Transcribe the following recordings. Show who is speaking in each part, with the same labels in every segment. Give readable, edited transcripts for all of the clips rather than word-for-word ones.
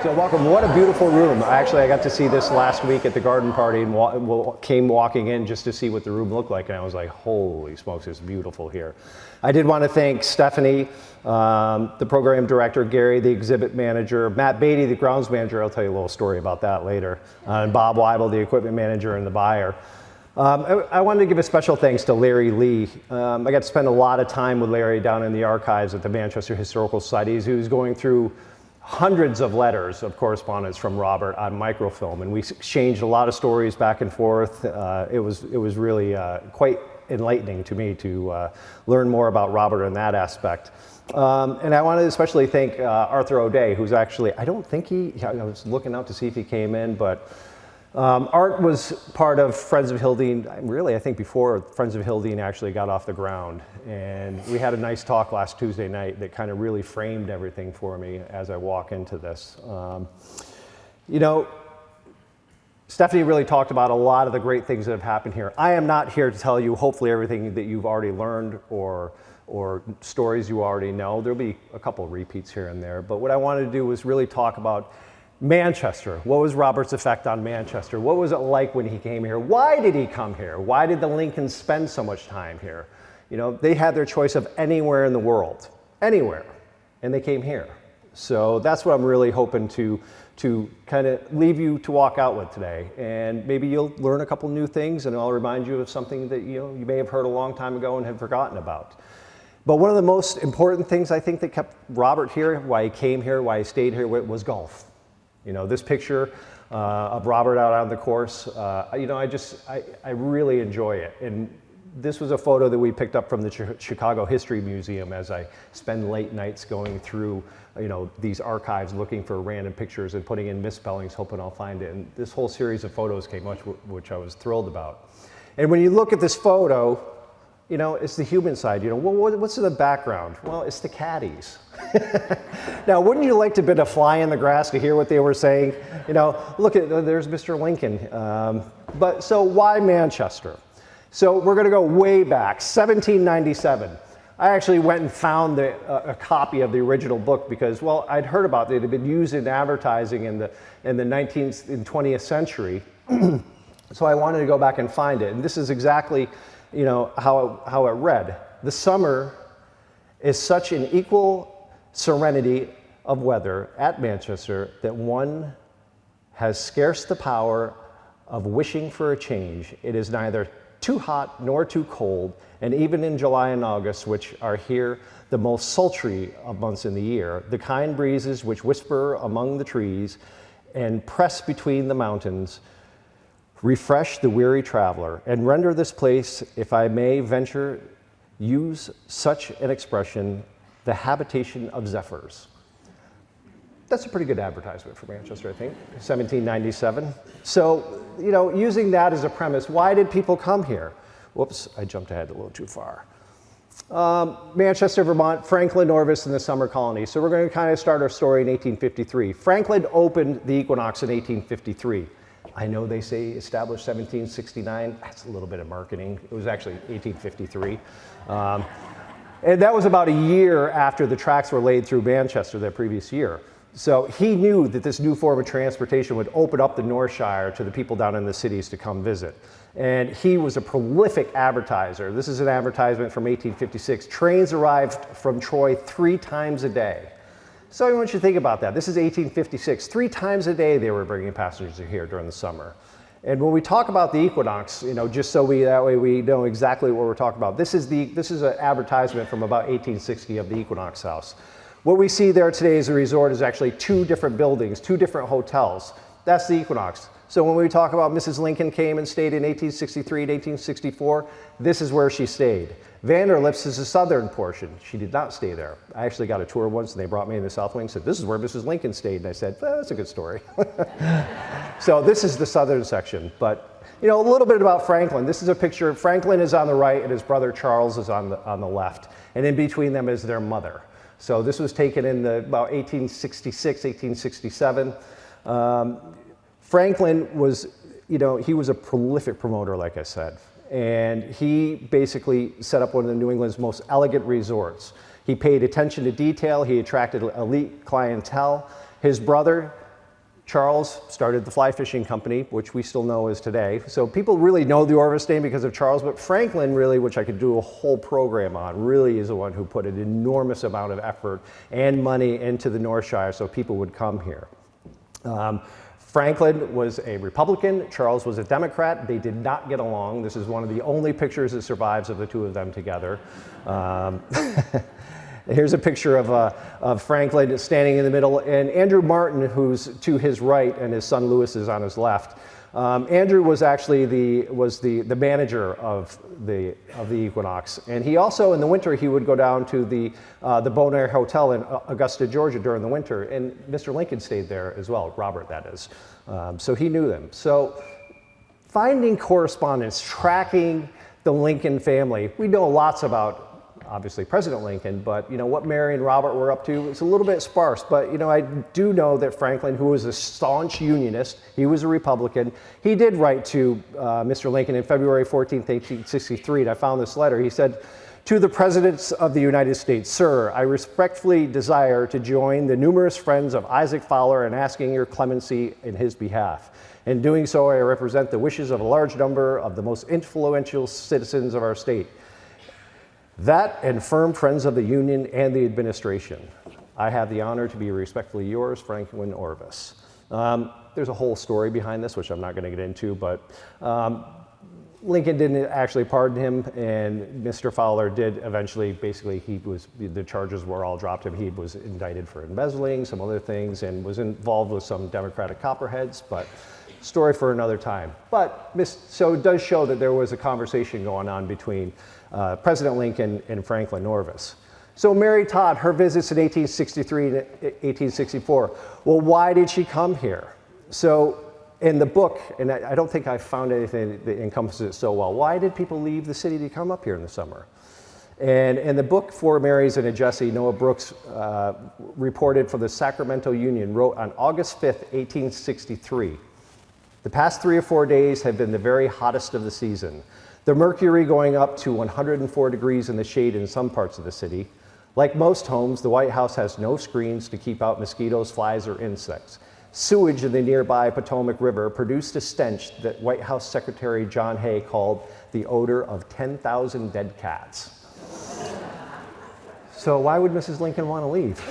Speaker 1: So welcome. What a beautiful room. Actually, I got to see this last week at the garden party and came walking in just to see what the room looked like, and I was like, holy smokes, it's beautiful here. I did want to thank Stephanie, the program director, Gary, the exhibit manager, Matt Beatty, the grounds manager. I'll tell you a little story about that later, and Bob Weibel, the equipment manager and the buyer. I wanted to give a special thanks to Larry Lee. I got to spend a lot of time with Larry down in the archives at the Manchester Historical Societies. He was going through hundreds of letters of correspondence from Robert on microfilm, and we exchanged a lot of stories back and forth. It was really quite enlightening to me to learn more about Robert in that aspect. And I want to especially thank Arthur O'Day, who's actually, I was looking out to see if he came in, but Art was part of Friends of Hildene, really I think before Friends of Hildene actually got off the ground. And we had a nice talk last Tuesday night that kind of really framed everything for me as I walk into this. You know, Stephanie really talked about a lot of the great things that have happened here. I am not here to tell you hopefully everything that you've already learned or stories you already know. There'll be a couple of repeats here and there, but what I wanted to do was really talk about Manchester. What was Robert's effect on Manchester? What was it like when he came here? Why did he come here? Why did the Lincolns spend so much time here? You know, they had their choice of anywhere in the world, anywhere, and they came here. So that's what I'm really hoping to kind of leave you to walk out with today. And maybe you'll learn a couple new things, and I'll remind you of something that you may have heard a long time ago and have forgotten about. But one of the most important things I think that kept Robert here, why he came here, why he stayed here, was golf. You know, this picture of Robert out on the course, you know, I really enjoy it. And this was a photo that we picked up from the Chicago History Museum as I spend late nights going through, you know, these archives looking for random pictures and putting in misspellings, hoping I'll find it. And this whole series of photos came up, which I was thrilled about. And when you look at this photo, you know, it's the human side. You know, well, what's in the background? Well, it's the caddies. Now, wouldn't you like to have been a fly in the grass to hear what they were saying? You know, look at, there's Mr. Lincoln. But so why Manchester? So we're going to go way back, 1797. I actually went and found a copy of the original book because, well, I'd heard about it. It had been used in advertising in the 19th and 20th century. So I wanted to go back and find it. And this is exactly, you know, how it read. The summer is such an equal serenity of weather at Manchester that one has scarce the power of wishing for a change. It is neither too hot nor too cold, and even in July and August, which are here the most sultry of months in the year, the kind breezes which whisper among the trees and press between the mountains refresh the weary traveler and render this place, if I may venture use such an expression, the habitation of zephyrs. That's a pretty good advertisement for Manchester, I think, 1797. So, you know, using that as a premise, why did people come here? Whoops, I jumped ahead a little too far. Manchester, Vermont, Franklin Orvis and the summer colony. So we're going to kind of start our story in 1853. Franklin opened the Equinox in 1853. I know they say established 1769. That's a little bit of marketing. It was actually 1853. And that was about a year after the tracks were laid through Manchester that previous year. So he knew that this new form of transportation would open up the North Shire to the people down in the cities to come visit. And he was a prolific advertiser. This is an advertisement from 1856. Trains arrived from Troy 3 times a day. So I want you to think about that. This is 1856. 3 times a day they were bringing passengers here during the summer. And when we talk about the Equinox, you know, just so that way we know exactly what we're talking about. This is an advertisement from about 1860 of the Equinox House. What we see there today as a resort is actually 2 different buildings, 2 different hotels. That's the Equinox. So when we talk about Mrs. Lincoln came and stayed in 1863 and 1864, this is where she stayed. Vanderlip's is the southern portion. She did not stay there. I actually got a tour once and they brought me in the South Wing and said, this is where Mrs. Lincoln stayed. And I said, well, that's a good story. So this is the southern section. But, you know, a little bit about Franklin. This is a picture. Franklin is on the right and his brother Charles is on the left. And in between them is their mother. So this was taken in about 1866, 1867. Franklin was, you know, he was a prolific promoter, like I said. And he basically set up one of the New England's most elegant resorts. He paid attention to detail. He attracted elite clientele. His brother, Charles started the fly fishing company, which we still know as today. So people really know the Orvis name because of Charles, but Franklin really, which I could do a whole program on, really is the one who put an enormous amount of effort and money into the North Shire so people would come here. Franklin was a Republican, Charles was a Democrat. They did not get along. This is one of the only pictures that survives of the two of them together. Here's a picture of Franklin standing in the middle, and Andrew Martin, who's to his right, and his son Lewis is on his left. Andrew was actually the manager of the Equinox, and he also in the winter he would go down to the Bonaire Hotel in Augusta, Georgia during the winter, and Mr. Lincoln stayed there as well, Robert that is. So he knew them. So finding correspondence, tracking the Lincoln family, we know lots about obviously President Lincoln, but you know what Mary and Robert were up to, it's a little bit sparse, but you know I do know that Franklin, who was a staunch Unionist, he was a Republican, he did write to Mr. Lincoln in February 14th, 1863, and I found this letter. He said, "To the Presidents of the United States, Sir, I respectfully desire to join the numerous friends of Isaac Fowler in asking your clemency in his behalf. In doing so, I represent the wishes of a large number of the most influential citizens of our state. That and firm friends of the Union and the administration. I have the honor to be respectfully yours, Franklin Orvis." There's a whole story behind this, which I'm not going to get into, but Lincoln didn't actually pardon him, and Mr. Fowler did eventually, basically, the charges were all dropped him. He was indicted for embezzling, some other things, and was involved with some Democratic copperheads, but story for another time. But so it does show that there was a conversation going on between President Lincoln and Franklin Orvis. So Mary Todd, her visits in 1863 and 1864. Well, why did she come here? So in the book, and I don't think I found anything that encompasses it so well, why did people leave the city to come up here in the summer? And in the book, Four Marys and a Jessie, Noah Brooks reported for the Sacramento Union, wrote on August 5th, 1863, "The past 3 or 4 days have been the very hottest of the season. The mercury going up to 104 degrees in the shade in some parts of the city. Like most homes, the White House has no screens to keep out mosquitoes, flies, or insects. Sewage in the nearby Potomac River produced a stench that White House Secretary John Hay called the odor of 10,000 dead cats." So why would Mrs. Lincoln want to leave?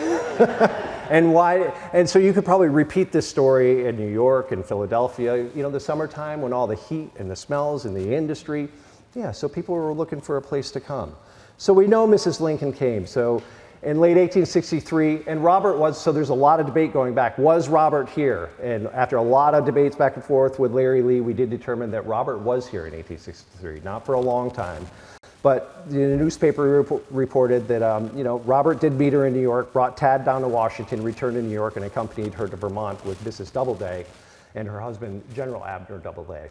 Speaker 1: And so you could probably repeat this story in New York and Philadelphia, you know, the summertime when all the heat and the smells and the industry. Yeah, so people were looking for a place to come. So we know Mrs. Lincoln came. So in late 1863, and Robert was, so there's a lot of debate going back. Was Robert here? And after a lot of debates back and forth with Larry Lee, we did determine that Robert was here in 1863, not for a long time. But the newspaper reported that you know, Robert did meet her in New York, brought Tad down to Washington, returned to New York, and accompanied her to Vermont with Mrs. Doubleday and her husband, General Abner Doubleday.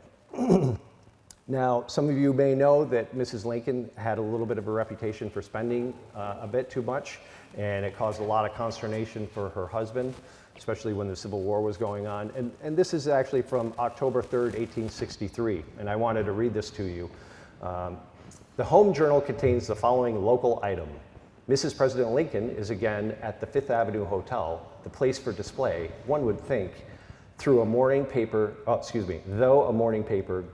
Speaker 1: Now, some of you may know that Mrs. Lincoln had a little bit of a reputation for spending a bit too much, and it caused a lot of consternation for her husband, especially when the Civil War was going on. And this is actually from October 3rd, 1863, and I wanted to read this to you. The Home Journal contains the following local item. Mrs. President Lincoln is again at the Fifth Avenue Hotel, the place for display, one would think, though a morning paper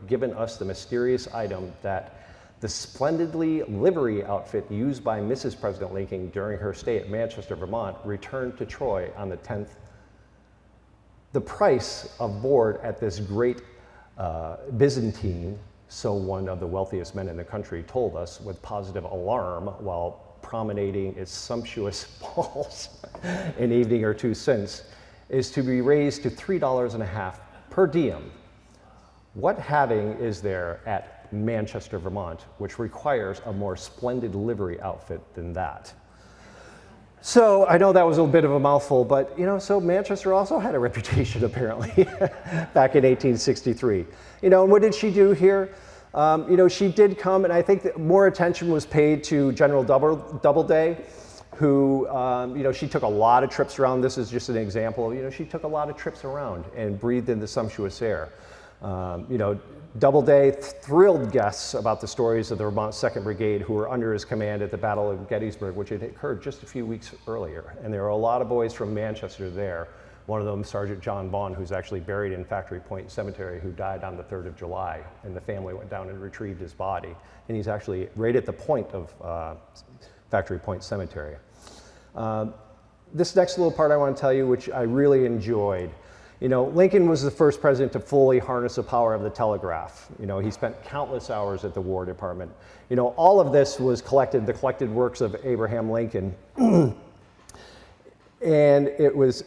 Speaker 1: given us the mysterious item that the splendidly livery outfit used by Mrs. President Lincoln during her stay at Manchester, Vermont, returned to Troy on the 10th. The price of board at this great Byzantine, so one of the wealthiest men in the country told us with positive alarm while promenading its sumptuous balls an evening or two since, is to be raised to $3.50 per diem. What having is there at Manchester, Vermont, which requires a more splendid livery outfit than that? So I know that was a bit of a mouthful, but you know, so Manchester also had a reputation apparently back in 1863. You know, and what did she do here? You know, she did come, and I think that more attention was paid to General Doubleday, who, you know, she took a lot of trips around. This is just an example. You know, she took a lot of trips around and breathed in the sumptuous air. You know, Doubleday thrilled guests about the stories of the Vermont 2nd Brigade who were under his command at the Battle of Gettysburg, which had occurred just a few weeks earlier. And there were a lot of boys from Manchester there One of them, Sergeant John Vaughn, who's actually buried in Factory Point Cemetery, who died on the 3rd of July, and the family went down and retrieved his body. And he's actually right at the point of Factory Point Cemetery. This next little part I want to tell you, which I really enjoyed. You know, Lincoln was the first president to fully harness the power of the telegraph. You know, he spent countless hours at the War Department. You know, all of this was collected, the collected works of Abraham Lincoln. And it was,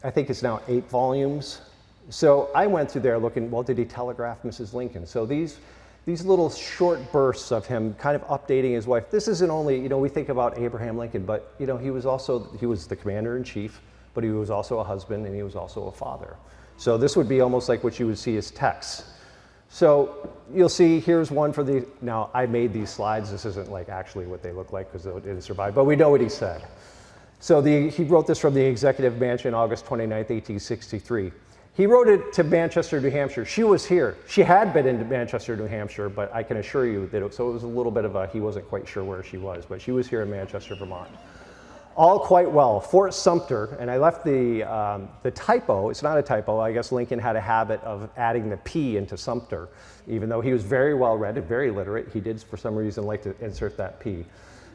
Speaker 1: I think it's now 8 volumes. So I went through there looking, well, did he telegraph Mrs. Lincoln? So these little short bursts of him kind of updating his wife. This isn't only, you know, we think about Abraham Lincoln, but, you know, he was the commander-in-chief, but he was also a husband and he was also a father. So this would be almost like what you would see as texts. So you'll see, here's one for the, now I made these slides. This isn't like actually what they look like because it didn't survive, but we know what he said. So he wrote this from the Executive Mansion, August 29th, 1863. He wrote it to Manchester, New Hampshire. She was here. She had been in Manchester, New Hampshire, but I can assure you that so it was a little bit of a, he wasn't quite sure where she was, but she was here in Manchester, Vermont. All quite well. Fort Sumter, and I left the typo. It's not a typo. I guess Lincoln had a habit of adding the P into Sumter. Even though he was very well read and very literate, he did for some reason like to insert that P.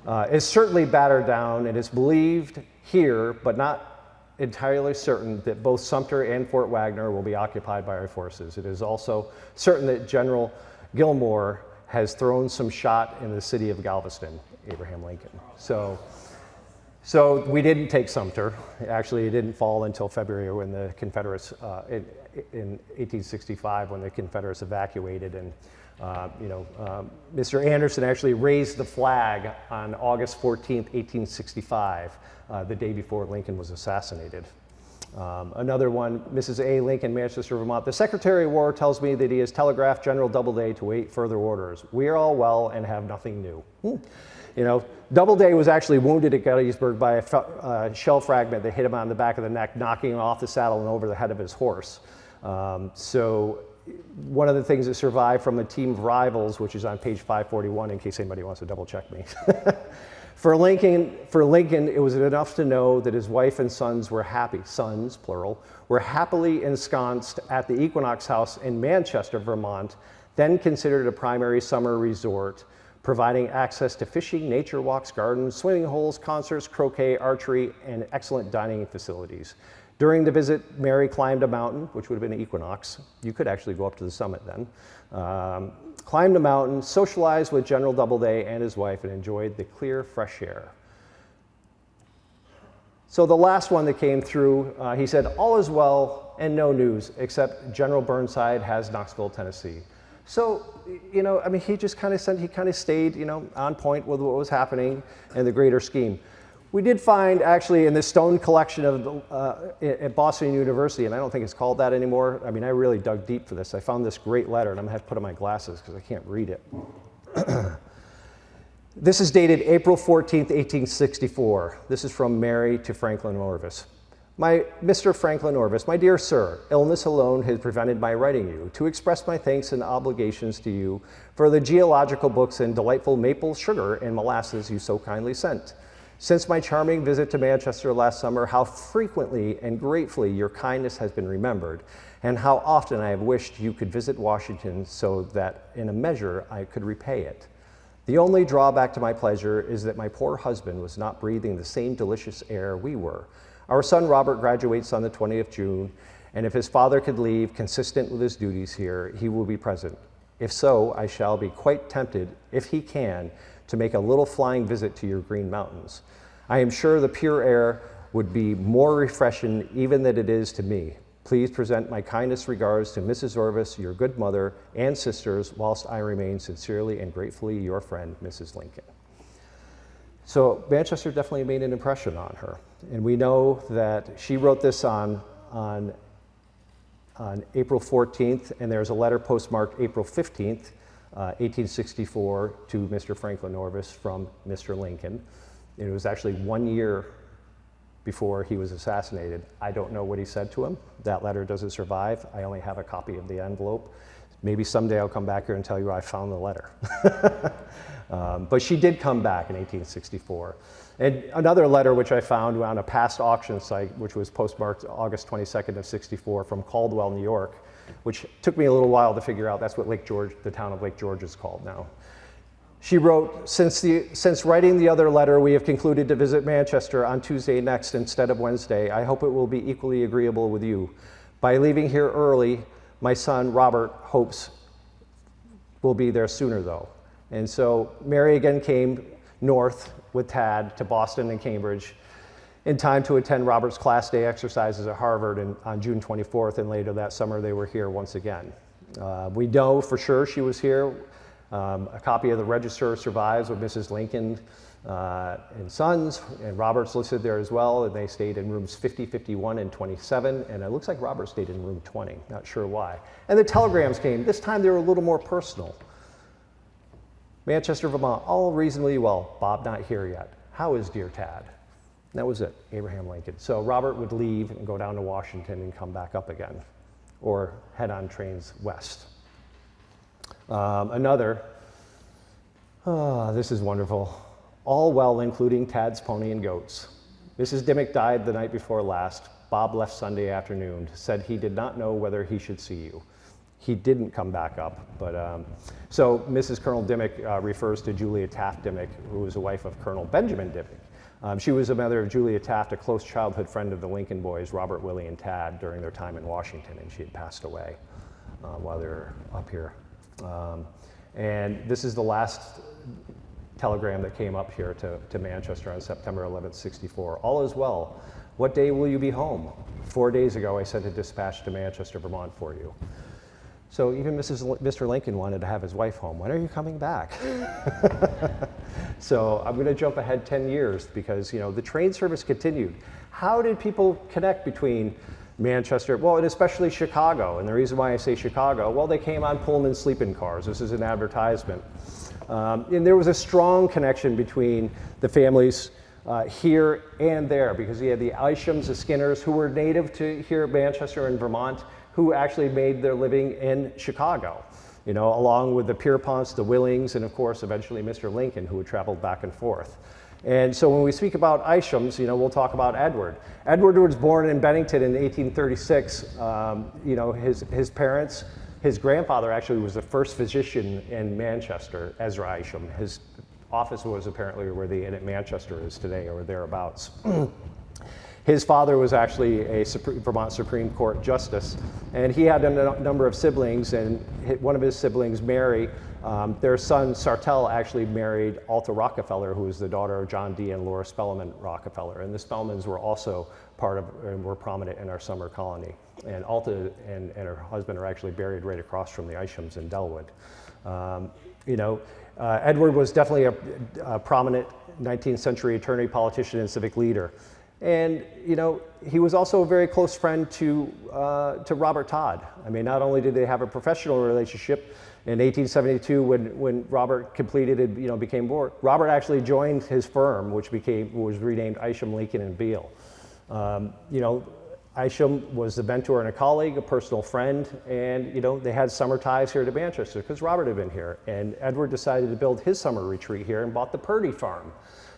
Speaker 1: It's certainly battered down, and it's believed here, but not entirely certain, that both Sumter and Fort Wagner will be occupied by our forces. It is also certain that General Gillmore has thrown some shot in the city of Galveston, Abraham Lincoln. So we didn't take Sumter. Actually, it didn't fall until February when the Confederates, in 1865, when the Confederates evacuated, and Mr. Anderson actually raised the flag on August 14th, 1865, the day before Lincoln was assassinated. Another one, Mrs. A. Lincoln, Manchester, Vermont. The Secretary of War tells me that he has telegraphed General Doubleday to wait further orders. We are all well and have nothing new. You know, Doubleday was actually wounded at Gettysburg by a shell fragment that hit him on the back of the neck, knocking him off the saddle and over the head of his horse. So one of the things that survived from a team of rivals, which is on page 541, in case anybody wants to double check me. For Lincoln, it was enough to know that his wife and sons were happy, sons, plural, were happily ensconced at the Equinox House in Manchester, Vermont, then considered a primary summer resort, providing access to fishing, nature walks, gardens, swimming holes, concerts, croquet, archery, and excellent dining facilities. During the visit, Mary climbed a mountain, which would have been the Equinox. You could actually go up to the summit then. Climbed a mountain, socialized with General Doubleday and his wife, and enjoyed the clear, fresh air. So the last one that came through, he said, all is well and no news, except General Burnside has Knoxville, Tennessee. So, you know, I mean, he just kind of said, he kind of stayed, you know, on point with what was happening in the greater scheme. We did find, actually, in this stone collection of at Boston University, and I don't think it's called that anymore. I mean, I really dug deep for this. I found this great letter, and I'm going to have to put on my glasses because I can't read it. This is dated April 14th, 1864. This is from Mary to Franklin Orvis. Mr. Franklin Orvis, my dear sir, illness alone has prevented my writing you to express my thanks and obligations to you for the geological books and delightful maple sugar and molasses you so kindly sent. Since my charming visit to Manchester last summer, how frequently and gratefully your kindness has been remembered, and how often I have wished you could visit Washington so that in a measure I could repay it. The only drawback to my pleasure is that my poor husband was not breathing the same delicious air we were. Our son Robert graduates on the 20th of June, and if his father could leave consistent with his duties here, he will be present. If so, I shall be quite tempted, if he can, to make a little flying visit to your green mountains. I am sure the pure air would be more refreshing even than it is to me. Please present my kindest regards to Mrs. Orvis, your good mother, and sisters, whilst I remain sincerely and gratefully your friend, Mrs. Lincoln. So Manchester definitely made an impression on her. And we know that she wrote this on April 14th, and there's a letter postmarked April 15th, 1864, to Mr. Franklin Orvis from Mr. Lincoln. It was actually 1 year before he was assassinated. I don't know what he said to him. That letter doesn't survive. I only have a copy of the envelope. Maybe someday I'll come back here and tell you I found the letter. But she did come back in 1864. And another letter which I found on a past auction site, which was postmarked August 22nd of 64 from Caldwell, New York, which took me a little while to figure out. That's what Lake George, the town of Lake George, is called now. She wrote, since writing the other letter, we have concluded to visit Manchester on Tuesday next instead of Wednesday. I hope it will be equally agreeable with you. By leaving here early, my son Robert hopes will be there sooner though. And so Mary again came north with Tad to Boston and Cambridge in time to attend Robert's class day exercises at Harvard on June 24th, and later that summer they were here once again. We know for sure she was here. A copy of the register survives with Mrs. Lincoln and Sons, and Robert's listed there as well, and they stayed in rooms 50, 51, and 27, and it looks like Robert stayed in room 20, not sure why. And the telegrams came. This time they were a little more personal. Manchester, Vermont, all reasonably well. Bob not here yet. How is dear Tad? And that was it, Abraham Lincoln. So Robert would leave and go down to Washington and come back up again, or head on trains west. This is wonderful. All well, including Tad's pony and goats. Mrs. Dimmick died the night before last. Bob left Sunday afternoon, said he did not know whether he should see you. He didn't come back up, but so Mrs. Colonel Dimmick refers to Julia Taft Dimmick, who was a wife of Colonel Benjamin Dimmick. She was a mother of Julia Taft, a close childhood friend of the Lincoln boys, Robert, Willie, and Tad, during their time in Washington, and she had passed away while they were up here. And this is the last telegram that came up here to Manchester on September 11th, 64. All is well. What day will you be home? 4 days ago, I sent a dispatch to Manchester, Vermont for you. So even Mr. Lincoln wanted to have his wife home. When are you coming back? So I'm going to jump ahead 10 years because, you know, the train service continued. How did people connect between Manchester, well, and especially Chicago? And the reason why I say Chicago, well, they came on Pullman sleeping cars. This is an advertisement. And there was a strong connection between the families here and there, because you had the Ishams, the Skinners, who were native to here at Manchester and Vermont, who actually made their living in Chicago, you know, along with the Pierponts, the Willings, and of course, eventually Mr. Lincoln, who had traveled back and forth. And so when we speak about Ishams, you know, we'll talk about Edward. Edward was born in Bennington in 1836. You know, his parents, his grandfather actually was the first physician in Manchester, Ezra Isham. His office was apparently where the Inn at Manchester is today, or thereabouts. His father was actually a Vermont Supreme Court justice, and he had a number of siblings, and one of his siblings, Mary, their son Sartell actually married Alta Rockefeller, who was the daughter of John D. and Laura Spelman Rockefeller. And the Spelmans were also part of, and were prominent in our summer colony. And Alta and her husband are actually buried right across from the Ishams in Delwood. You know, Edward was definitely a prominent 19th century attorney, politician, and civic leader. And, you know, he was also a very close friend to Robert Todd. I mean, not only did they have a professional relationship, in 1872, when Robert completed and, you know, became board, Robert actually joined his firm, which was renamed Isham, Lincoln, and Beale. You know, Isham was a mentor and a colleague, a personal friend, and, you know, they had summer ties here to Manchester because Robert had been here. And Edward decided to build his summer retreat here and bought the Purdy farm.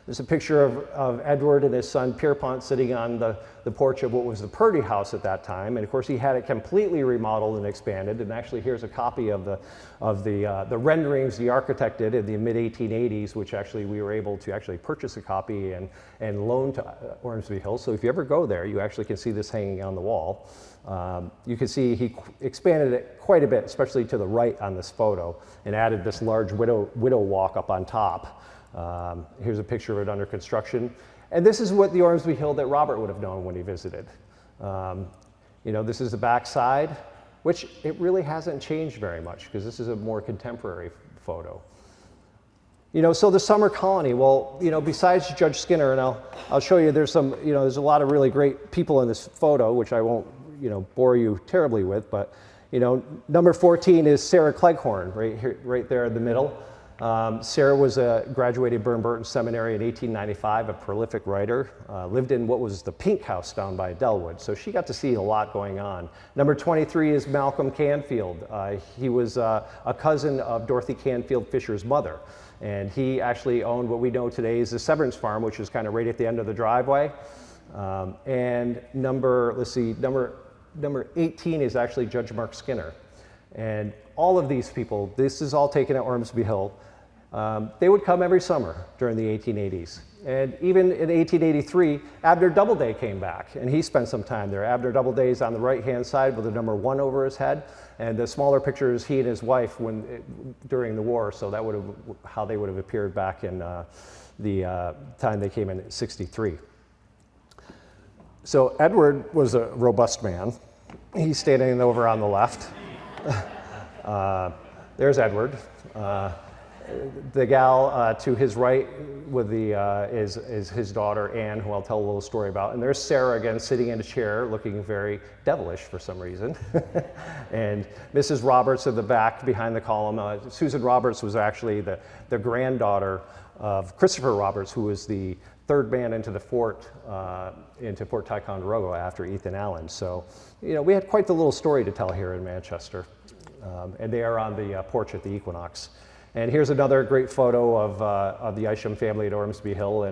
Speaker 1: There's a picture of Edward and his son Pierpont sitting on the porch of what was the Purdy house at that time, and of course he had it completely remodeled and expanded. And actually, here's a copy of the renderings the architect did in the mid-1880s, which actually we were able to actually purchase a copy and loan to Ormsby Hill. So if you ever go there, you actually can see this hanging on the wall. You can see he expanded it quite a bit, especially to the right on this photo, and added this large widow walk up on top. Here's a picture of it under construction. And this is what the Ormsby Hill that Robert would have known when he visited. You know, this is the back side, which it really hasn't changed very much because this is a more contemporary photo. You know, so the summer colony, well, you know, besides Judge Skinner, and I'll show you, there's some, you know, there's a lot of really great people in this photo, which I won't, you know, bore you terribly with, but, you know, number 14 is Sarah Cleghorn, right here, right there in the middle. Sarah was graduated Burton Seminary in 1895, a prolific writer, lived in what was the Pink House down by Dellwood, so she got to see a lot going on. Number 23 is Malcolm Canfield. He was a cousin of Dorothy Canfield Fisher's mother, and he actually owned what we know today as the Severance Farm, which is kind of right at the end of the driveway. And number 18 is actually Judge Mark Skinner. And all of these people, this is all taken at Ormsby Hill. They would come every summer during the 1880s. And even in 1883, Abner Doubleday came back, and he spent some time there. Abner Doubleday is on the right-hand side with the number 1 over his head, and the smaller picture is he and his wife during the war, so that would have how they would have appeared back in the time they came in '63. So Edward was a robust man. He's standing over on the left. There's Edward. The gal to his right with is his daughter Anne, who I'll tell a little story about. And there's Sarah again sitting in a chair looking very devilish for some reason. And Mrs. Roberts in the back behind the column. Susan Roberts was actually the granddaughter of Christopher Roberts, who was the 3rd man into Fort Ticonderoga after Ethan Allen. So, you know, we had quite the little story to tell here in Manchester. And they are on the porch at the Equinox. And here's another great photo of the Isham family at Ormsby Hill,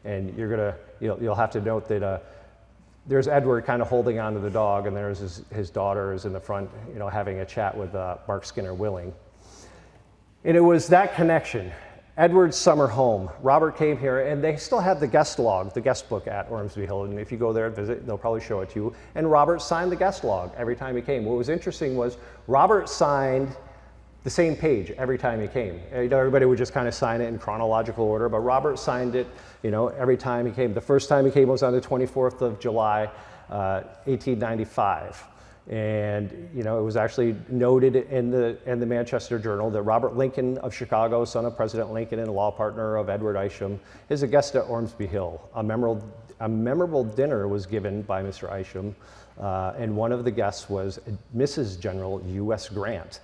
Speaker 1: and you'll have to note that there's Edward kind of holding onto the dog, and there's his daughter is in the front, you know, having a chat with Mark Skinner Willing. And it was that connection. Edward's summer home. Robert came here, and they still have the guest log, the guest book at Ormsby Hill, and if you go there and visit, they'll probably show it to you. And Robert signed the guest log every time he came. What was interesting was Robert signed the same page every time he came. You know, everybody would just kind of sign it in chronological order, but Robert signed it, you know, every time he came. The first time he came was on the 24th of July, 1895. And you know, it was actually noted in the Manchester Journal that Robert Lincoln of Chicago, son of President Lincoln and law partner of Edward Isham, is a guest at Ormsby Hill. A memorable dinner was given by Mr. Isham, and one of the guests was Mrs. General U.S. Grant.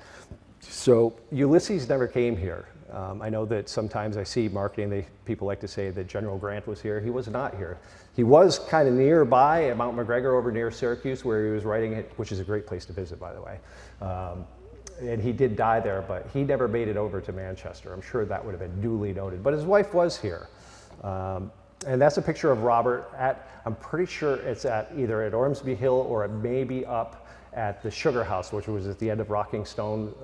Speaker 1: So Ulysses never came here. I know that sometimes I see marketing, people like to say that General Grant was here. He was not here. He was kind of nearby at Mount McGregor over near Syracuse where he was writing it, which is a great place to visit, by the way. And he did die there, but he never made it over to Manchester. I'm sure that would have been duly noted, but his wife was here. And that's a picture of Robert I'm pretty sure it's either at Ormsby Hill or it may be up at the Sugar House, which was at the end of Rocking Stone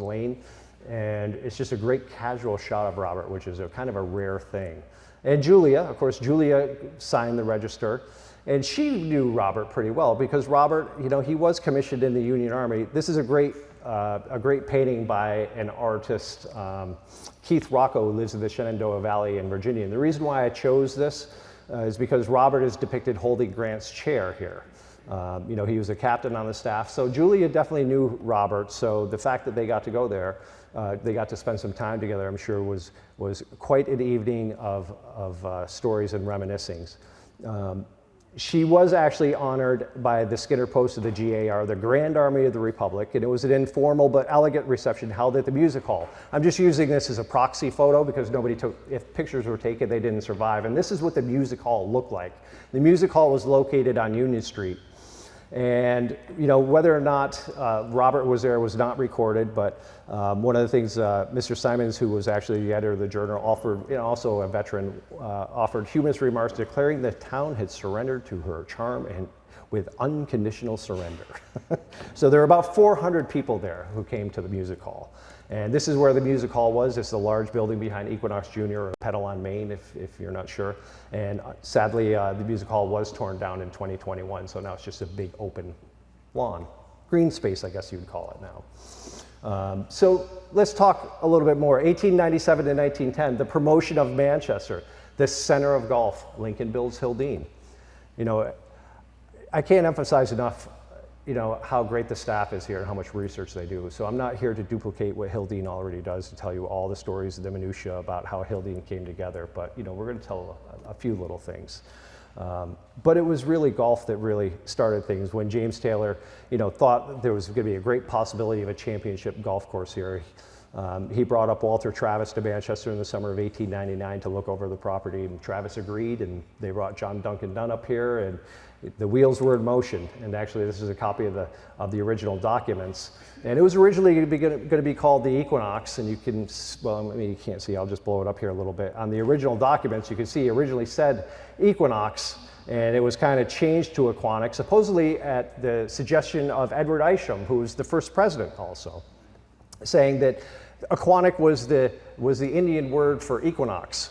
Speaker 1: Lane. And it's just a great casual shot of Robert, which is kind of a rare thing. And Julia, of course, Julia signed the register, and she knew Robert pretty well because Robert, you know, he was commissioned in the Union Army. This is a great painting by an artist, Keith Rocco, who lives in the Shenandoah Valley in Virginia. And the reason why I chose this is because Robert is depicted holding Grant's chair here. You know, he was a captain on the staff. So Julia definitely knew Robert. So the fact that they got to go there, they got to spend some time together, I'm sure was quite an evening of stories and reminiscings. She was actually honored by the Skinner Post of the GAR, the Grand Army of the Republic, and it was an informal but elegant reception held at the Music Hall. I'm just using this as a proxy photo because if pictures were taken, they didn't survive. And this is what the Music Hall looked like. The Music Hall was located on Union Street. And you know, whether or not Robert was there was not recorded, but one of the things Mr. Simons, who was actually the editor of the journal, offered, you know, also a veteran, offered humorous remarks declaring the town had surrendered to her charm and with unconditional surrender. So there were about 400 people there who came to the Music Hall. And this is where the Music Hall was. It's the large building behind Equinox Jr. or Pedal on Main, if you're not sure. And sadly, the Music Hall was torn down in 2021, so now it's just a big open lawn. Green space, I guess you'd call it now. So let's talk a little bit more. 1897 to 1910, the promotion of Manchester, the center of golf. Lincoln builds Hildene. You know, I can't emphasize enough, you know, how great the staff is here and how much research they do. So I'm not here to duplicate what Hildene already does to tell you all the stories, the minutiae about how Hildene came together, but you know, we're going to tell a few little things. But it was really golf that really started things. When James Taylor, you know, thought there was going to be a great possibility of a championship golf course here, He brought up Walter Travis to Manchester in the summer of 1899 to look over the property, and Travis agreed, and they brought John Duncan Dunn up here, and the wheels were in motion. And actually, this is a copy of the original documents. And it was originally going to be called the Equinox, and you can, well, I mean, you can't see, I'll just blow it up here a little bit. On the original documents, you can see it originally said Equinox, and it was kind of changed to Aquanic, supposedly at the suggestion of Edward Isham, who was the first president also, saying that Aquanic was the Indian word for equinox.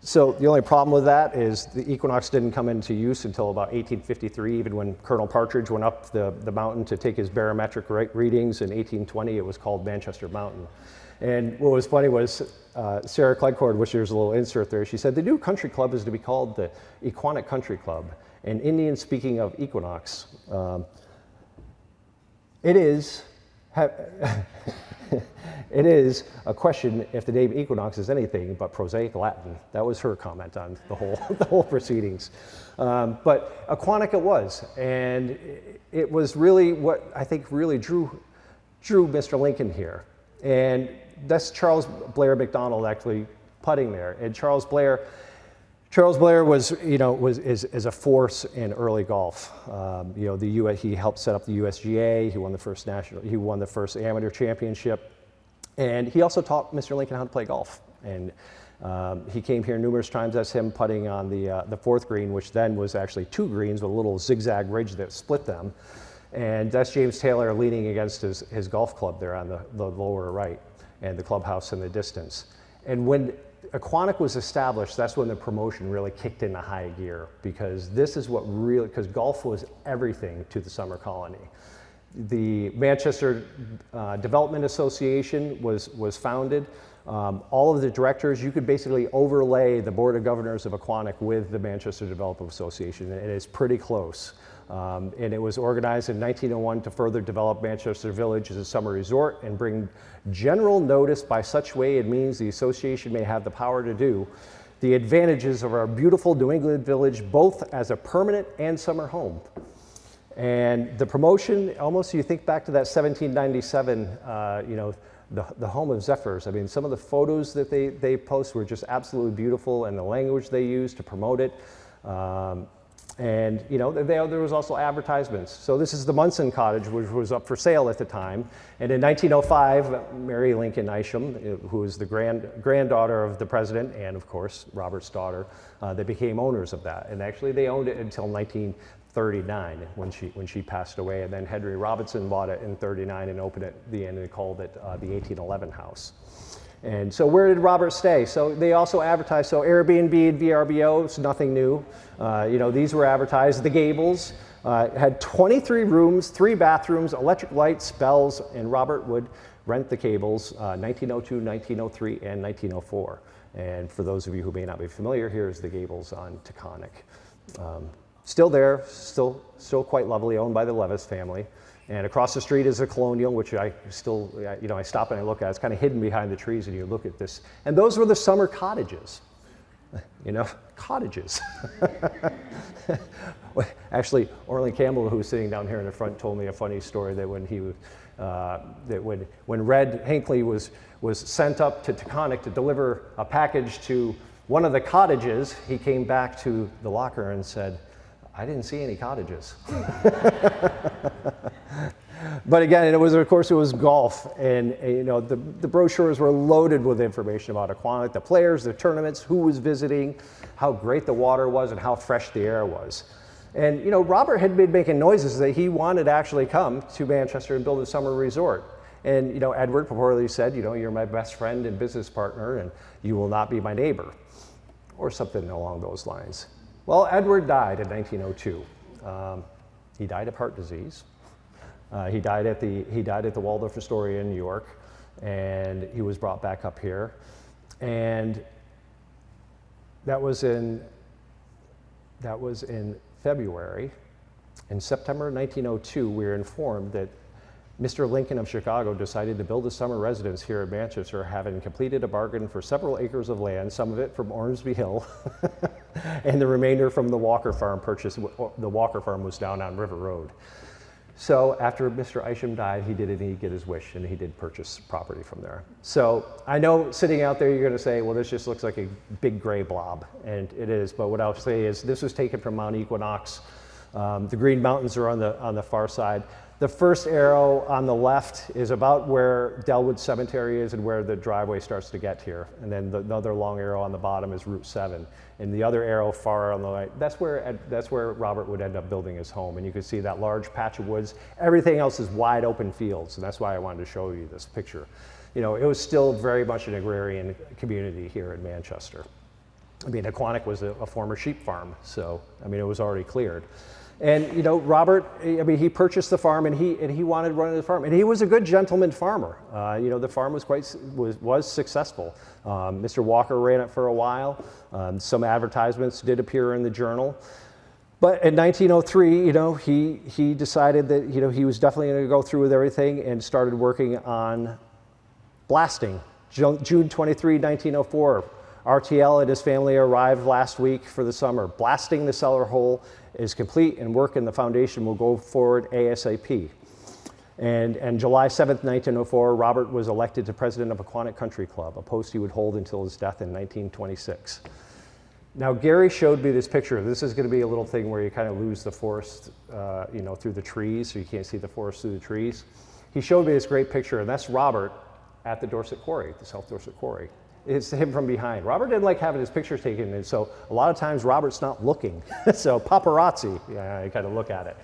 Speaker 1: So the only problem with that is the equinox didn't come into use until about 1853, even when Colonel Partridge went up the mountain to take his barometric readings in 1820, it was called Manchester Mountain. And what was funny was Sarah Clegcord, which there's a little insert there, she said the new country club is to be called the Equanic Country Club, an Indian speaking of equinox. It is it is a question if the name equinox is anything but prosaic Latin. That was her comment on the whole proceedings. But Aquanic it was, and it was really what I think really drew Mr. Lincoln here. And that's Charles Blair McDonald actually putting there. And Charles Blair was, is a force in early golf. He helped set up the USGA. He won the first amateur championship, and he also taught Mr. Lincoln how to play golf. And he came here numerous times. That's him putting on the fourth green, which then was actually two greens with a little zigzag ridge that split them. And that's James Taylor leaning against his golf club there on the lower right, and the clubhouse in the distance. And when Aquanic was established, that's when the promotion really kicked into high gear, because this is what really, because golf was everything to the summer colony. The Manchester Development Association was founded. All of the directors, you could basically overlay the Board of Governors of Aquanic with the Manchester Development Association, and it's pretty close. And it was organized in 1901 to further develop Manchester Village as a summer resort and bring general notice by such way it means the association may have the power to do the advantages of our beautiful New England village, both as a permanent and summer home. And the promotion, almost you think back to that 1797, the home of Zephyrs. I mean, some of the photos that they post were just absolutely beautiful, and the language they used to promote it. And there was also advertisements. So this is the Munson Cottage, which was up for sale at the time. And in 1905, Mary Lincoln Isham, who was the granddaughter of the president and, of course, Robert's daughter, they became owners of that. And actually, they owned it until 1939 when she passed away. And then Henry Robinson bought it in 39 and opened it at the end and called it the 1811 house. And so where did Robert stay? So they also advertised, so Airbnb and VRBO, it's nothing new. These were advertised. The Gables had 23 rooms, 3 bathrooms, electric lights, bells, and Robert would rent the Gables 1902, 1903, and 1904. And for those of you who may not be familiar, here's the Gables on Taconic. Still there, still quite lovely, owned by the Levis family. And across the street is a Colonial, which I stop and I look at. It's kind of hidden behind the trees, and you look at this. And those were the summer cottages. Cottages. Actually, Orley Campbell, who was sitting down here in the front, told me a funny story that when Red Hinckley was sent up to Taconic to deliver a package to one of the cottages, he came back to the locker and said, "I didn't see any cottages." But again, of course, it was golf, and the brochures were loaded with information about Aquanic, the players, the tournaments, who was visiting, how great the water was, and how fresh the air was. And Robert had been making noises that he wanted to actually come to Manchester and build a summer resort. And Edward purportedly said, "You're my best friend and business partner, and you will not be my neighbor," or something along those lines. Well, Edward died in 1902. He died of heart disease. He died at the Waldorf Astoria in New York, and he was brought back up here. And that was in February. In September 1902, we were informed that Mr. Lincoln of Chicago decided to build a summer residence here in Manchester, having completed a bargain for several acres of land, some of it from Ormsby Hill, and the remainder from the Walker Farm purchase. The Walker Farm was down on River Road. So after Mr. Isham died, he did indeed get his wish, and he did purchase property from there. So I know sitting out there, you're going to say, well, this just looks like a big gray blob, and it is. But what I'll say is this was taken from Mount Equinox. The Green Mountains are on the far side. The first arrow on the left is about where Delwood Cemetery is and where the driveway starts to get here. And then the other long arrow on the bottom is Route 7. And the other arrow far on the right, that's where Robert would end up building his home. And you can see that large patch of woods. Everything else is wide open fields. And that's why I wanted to show you this picture. You know, it was still very much an agrarian community here in Manchester. I mean, Aquanic was a former sheep farm. So, I mean, it was already cleared. And you know, Robert, I mean, he purchased the farm, and he wanted to run the farm, and he was a good gentleman farmer. You know, the farm was successful. Mr. Walker ran it for a while. Some advertisements did appear in the journal, but in 1903, you know, he decided that, you know, he was definitely going to go through with everything and started working on blasting. June 23, 1904. RTL and his family arrived last week for the summer. Blasting the cellar hole is complete, and work in the foundation will go forward ASAP. And July 7th, 1904, Robert was elected to president of Aquanic Country Club, a post he would hold until his death in 1926. Now, Gary showed me this picture. This is going to be a little thing where you kind of lose the forest, you know, through the trees, so you can't see the forest through the trees. He showed me this great picture, and that's Robert at the Dorset Quarry, the South Dorset Quarry. It's him from behind. Robert didn't like having his pictures taken, and so a lot of times Robert's not looking. So paparazzi, yeah, you kind of look at it.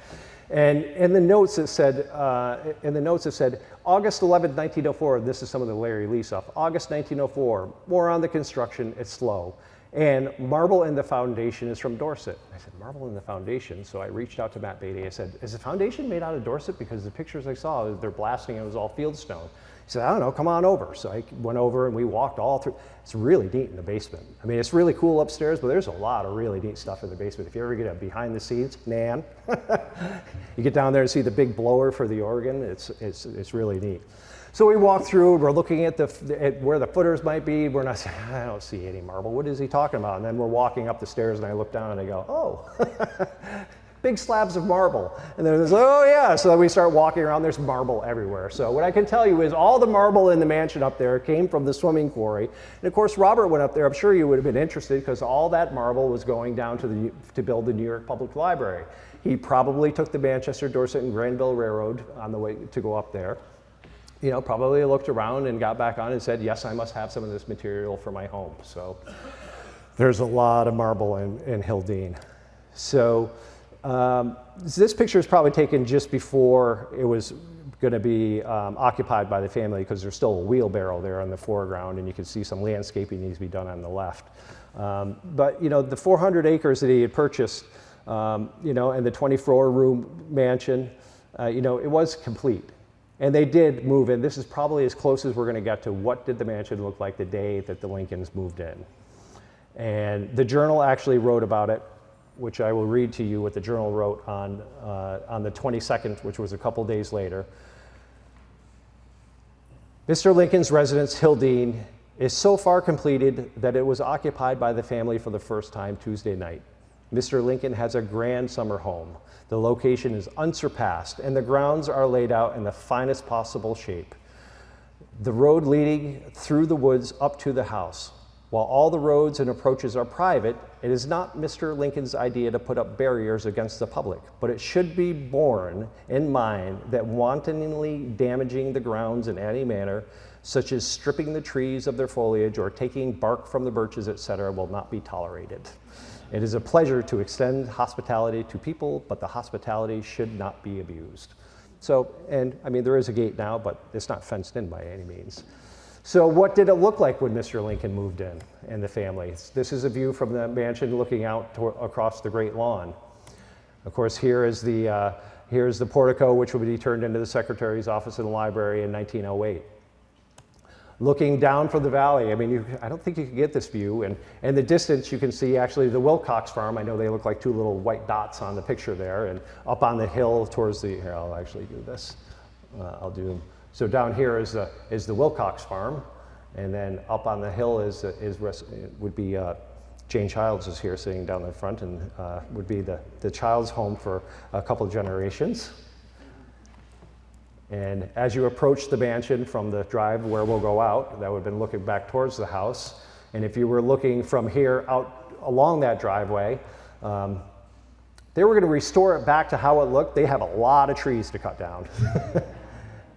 Speaker 1: And in the notes it said, August 11, 1904. This is some of the Larry Lee stuff. August 1904. More on the construction. It's slow. And marble in the foundation is from Dorset. I said, marble in the foundation? So I reached out to Matt Beatty. I said, is the foundation made out of Dorset? Because the pictures I saw, they're blasting, it was all fieldstone. He said, I don't know, come on over. So I went over and we walked all through. It's really neat in the basement. I mean, it's really cool upstairs, but there's a lot of really neat stuff in the basement. If you ever get a behind the scenes, Nan, you get down there and see the big blower for the organ. It's really neat. So we walk through, we're looking at where the footers might be. We're not saying, I don't see any marble. What is he talking about? And then we're walking up the stairs and I look down and I go, oh, big slabs of marble. And then there's, oh yeah. So then we start walking around, there's marble everywhere. So what I can tell you is all the marble in the mansion up there came from the swimming quarry. And of course, Robert went up there. I'm sure you would have been interested because all that marble was going down to build the New York Public Library. He probably took the Manchester, Dorset, and Granville Railroad on the way to go up there. You know, probably looked around and got back on and said, yes, I must have some of this material for my home. So there's a lot of marble in Hildene. So this picture is probably taken just before it was going to be occupied by the family, because there's still a wheelbarrow there in the foreground, and you can see some landscaping needs to be done on the left. But, you know, the 400 acres that he had purchased, you know, and the 24-room mansion, you know, it was complete. And they did move in. This is probably as close as we're going to get to what did the mansion look like the day that the Lincolns moved in. And the Journal actually wrote about it, which I will read to you what the Journal wrote on the 22nd, which was a couple days later. Mr. Lincoln's residence, Hildene, is so far completed that it was occupied by the family for the first time Tuesday night. Mr. Lincoln has a grand summer home. The location is unsurpassed, and the grounds are laid out in the finest possible shape. The road leading through the woods up to the house. While all the roads and approaches are private, it is not Mr. Lincoln's idea to put up barriers against the public, but it should be borne in mind that wantonly damaging the grounds in any manner, such as stripping the trees of their foliage or taking bark from the birches, etc., will not be tolerated. It is a pleasure to extend hospitality to people, but the hospitality should not be abused. So, and I mean, there is a gate now, but it's not fenced in by any means. So what did it look like when Mr. Lincoln moved in and the family? This is a view from the mansion looking out across the great lawn. Of course, here's the portico, which would be turned into the secretary's office in the library in 1908. Looking down from the valley, I mean, I don't think you can get this view. And in the distance, you can see actually the Wilcox farm. I know they look like two little white dots on the picture there. And up on the hill towards the, here, I'll actually do this. So down here is the Wilcox farm. And then up on the hill would be Jane Childs is here sitting down in front, and would be the Childs home for a couple of generations. And as you approach the mansion from the drive where we'll go out, that would have been looking back towards the house. And if you were looking from here out along that driveway, they were going to restore it back to how it looked. They have a lot of trees to cut down.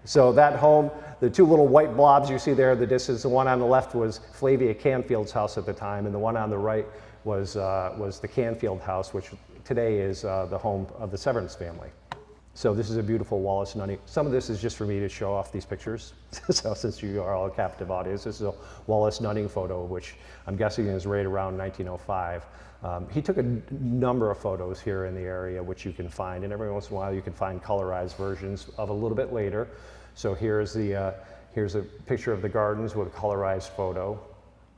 Speaker 1: So that home, the two little white blobs you see there, the distance, the one on the left was Flavia Canfield's house at the time, and the one on the right was the Canfield house, which today is the home of the Severance family. So this is a beautiful Wallace Nunning. Some of this is just for me to show off these pictures. So since you are all a captive audience, this is a Wallace Nunning photo, which I'm guessing is right around 1905. He took a number of photos here in the area, which you can find, and every once in a while you can find colorized versions of a little bit later. So here's a picture of the gardens with a colorized photo,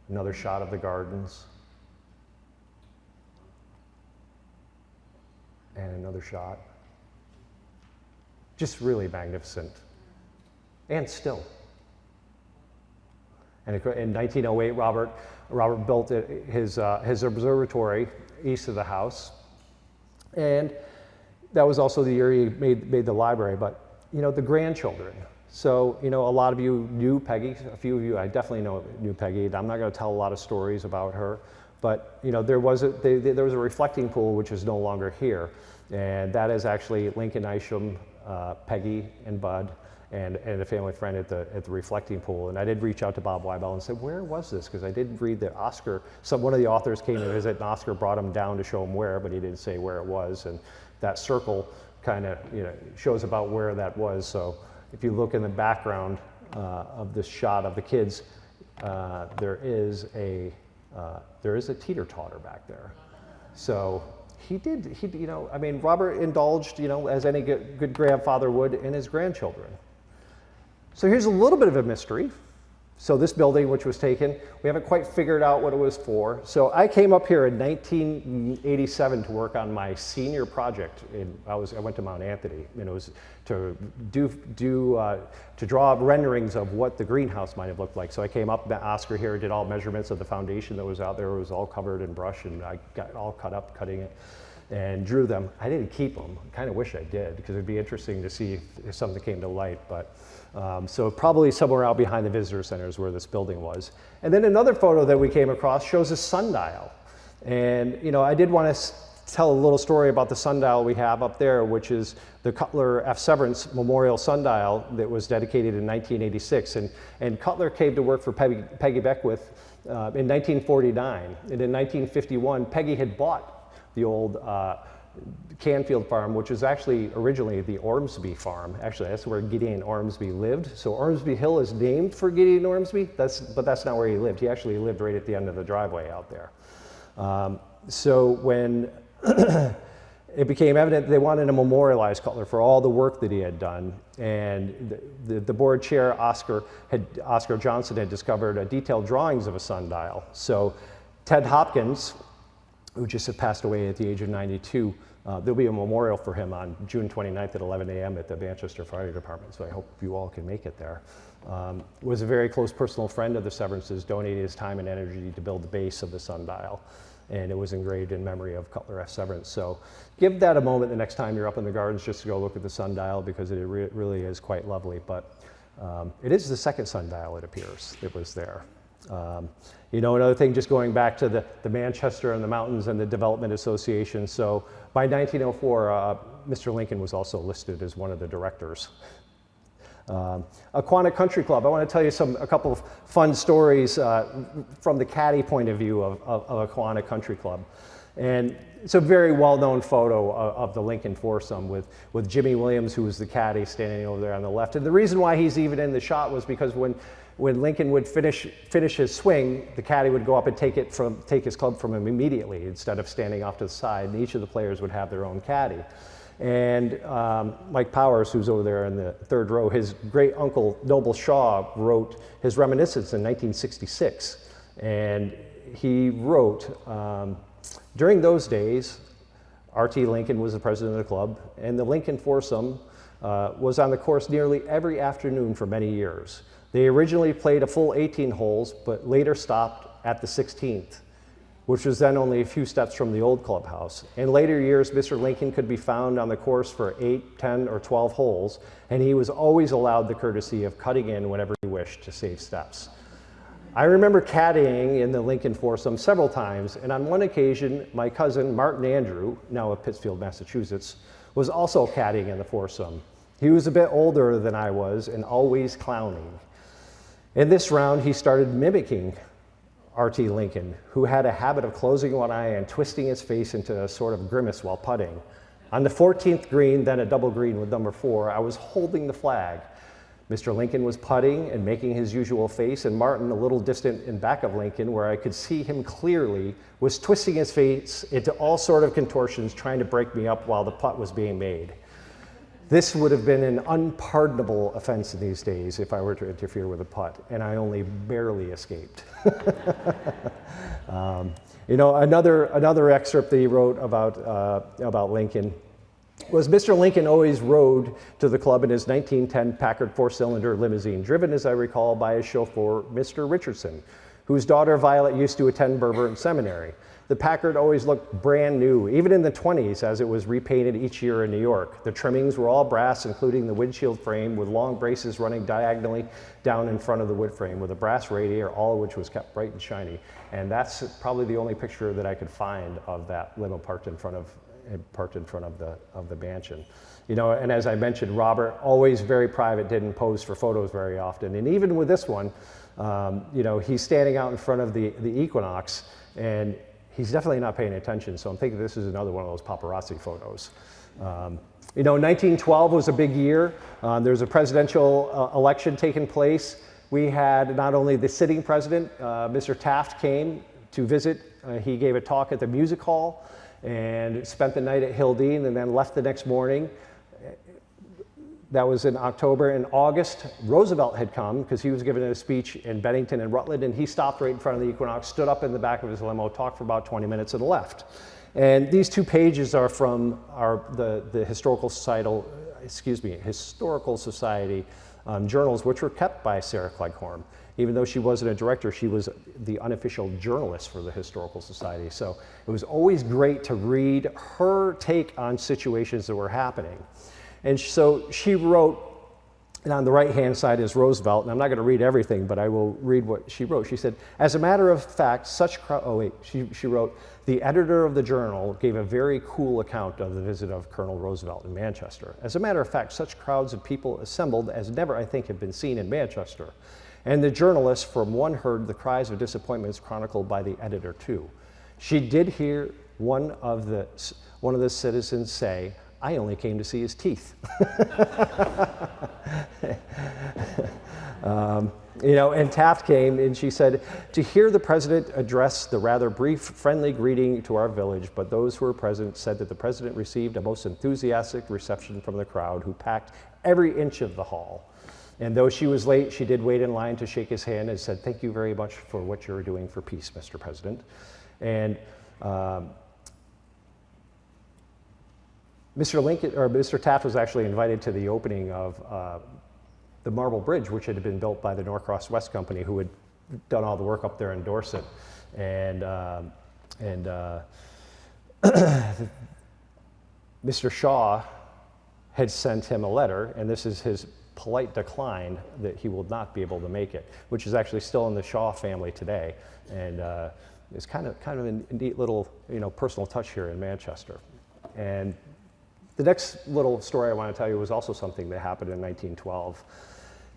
Speaker 1: another shot of the gardens, and another shot. Just really magnificent, and still. And in 1908, Robert built his observatory east of the house, and that was also the year he made the library. But you know, the grandchildren. So you know, a lot of you knew Peggy. A few of you, I definitely knew Peggy. I'm not going to tell a lot of stories about her, but you know, there was a reflecting pool which is no longer here, and that is actually Lincoln Isham, Peggy and Bud, and a family friend at the reflecting pool. And I did reach out to Bob Weibel and said, where was this? Because I did read that one of the authors came to visit, and Oscar brought him down to show him where, but he didn't say where it was. And that circle kind of shows about where that was. So if you look in the background of this shot of the kids, there is a teeter-totter back there. So I mean, Robert indulged, as any good grandfather would, in his grandchildren. So here's a little bit of a mystery. So this building, which was taken, we haven't quite figured out what it was for. So I came up here in 1987 to work on my senior project. I went to Mount Anthony, and it was to draw renderings of what the greenhouse might have looked like. So I came up, Oscar here did all measurements of the foundation that was out there. It was all covered in brush, and I got all cut up cutting it and drew them. I didn't keep them. I kind of wish I did, because it'd be interesting to see if something came to light. But so probably somewhere out behind the visitor center is where this building was. And then another photo that we came across shows a sundial. And I did want to tell a little story about the sundial we have up there, which is the Cutler F. Severance Memorial Sundial that was dedicated in 1986. And Cutler came to work for Peggy Beckwith in 1949. And in 1951, Peggy had bought the old Canfield farm, which was actually originally the Ormsby farm. Actually, that's where Gideon Ormsby lived. So Ormsby Hill is named for Gideon Ormsby, but that's not where he lived. He actually lived right at the end of the driveway out there. So when it became evident they wanted to memorialize Cutler for all the work that he had done, and the board chair, Oscar Johnson, had discovered detailed drawings of a sundial. So Ted Hopkins, who just had passed away at the age of 92, there'll be a memorial for him on June 29th at 11 a.m. at the Manchester Fire Department, so I hope you all can make it there. Was a very close personal friend of the Severances, donated his time and energy to build the base of the sundial, and it was engraved in memory of Cutler F. Severance. So give that a moment the next time you're up in the gardens just to go look at the sundial, because it really is quite lovely. But it is the second sundial, it appears, that was there. Another thing, just going back to the Manchester and the mountains and the Development Association. So by 1904, Mr. Lincoln was also listed as one of the directors. Aquana Country Club. I want to tell you a couple of fun stories from the caddy point of view of Aquana Country Club. And it's a very well-known photo of the Lincoln foursome with Jimmy Williams, who was the caddy, standing over there on the left. And the reason why he's even in the shot was because when Lincoln would finish his swing, the caddy would go up and take his club from him immediately, instead of standing off to the side. And each of the players would have their own caddy. And Mike Powers, who's over there in the third row, his great uncle Noble Shaw wrote his reminiscence in 1966. And he wrote, during those days, R.T. Lincoln was the president of the club, and the Lincoln foursome was on the course nearly every afternoon for many years. They originally played a full 18 holes, but later stopped at the 16th. which was then only a few steps from the old clubhouse. In later years, Mr. Lincoln could be found on the course for 8, 10, or 12 holes, and he was always allowed the courtesy of cutting in whenever he wished to save steps. I remember caddying in the Lincoln foursome several times, and on one occasion, my cousin, Martin Andrew, now of Pittsfield, Massachusetts, was also caddying in the foursome. He was a bit older than I was and always clowning. In this round, he started mimicking R.T. Lincoln, who had a habit of closing one eye and twisting his face into a sort of grimace while putting. On the 14th green, then a double green with number 4, I was holding the flag. Mr. Lincoln was putting and making his usual face, and Martin, a little distant in back of Lincoln, where I could see him clearly, was twisting his face into all sort of contortions, trying to break me up while the putt was being made. This would have been an unpardonable offense in these days if I were to interfere with a putt, and I only barely escaped. Another excerpt that he wrote about Lincoln was Mr. Lincoln always rode to the club in his 1910 Packard 4-cylinder limousine, driven, as I recall, by his chauffeur, Mr. Richardson, whose daughter Violet used to attend Vermont Seminary. The Packard always looked brand new, even in the 20s, as it was repainted each year in New York. The trimmings were all brass, including the windshield frame, with long braces running diagonally down in front of the wood frame, with a brass radiator, all of which was kept bright and shiny. And that's probably the only picture that I could find of that limo parked in front of the mansion. And as I mentioned, Robert, always very private, didn't pose for photos very often. And even with this one, he's standing out in front of the Equinox, and he's definitely not paying attention, so I'm thinking this is another one of those paparazzi photos. 1912 was a big year. There was a presidential election taking place. We had not only the sitting president, Mr. Taft came to visit. He gave a talk at the music hall and spent the night at Hildene and then left the next morning. That was in October. In August, Roosevelt had come because he was giving a speech in Bennington and Rutland, and he stopped right in front of the Equinox, stood up in the back of his limo, talked for about 20 minutes and left. And these 2 pages are from the Historical Society journals, which were kept by Sarah Cleghorn. Even though she wasn't a director, she was the unofficial journalist for the Historical Society. So it was always great to read her take on situations that were happening. And so she wrote, and on the right-hand side is Roosevelt, and I'm not going to read everything, but I will read what she wrote. She said, as a matter of fact, she wrote, the editor of the journal gave a very cool account of the visit of Colonel Roosevelt in Manchester. As a matter of fact, such crowds of people assembled as never, I think, have been seen in Manchester. And the journalist from one heard the cries of disappointments chronicled by the editor too. She did hear one of the citizens say, I only came to see his teeth. And Taft came and she said, to hear the president address the rather brief, friendly greeting to our village, but those who were present said that the president received a most enthusiastic reception from the crowd who packed every inch of the hall. And though she was late, she did wait in line to shake his hand and said, thank you very much for what you're doing for peace, Mr. President. And Mr. Taft was actually invited to the opening of the Marble Bridge, which had been built by the Norcross West Company, who had done all the work up there in Dorset. And Mr. Shaw had sent him a letter, and this is his polite decline that he will not be able to make it, which is actually still in the Shaw family today. And it's kind of a neat little personal touch here in Manchester. And the next little story I want to tell you was also something that happened in 1912.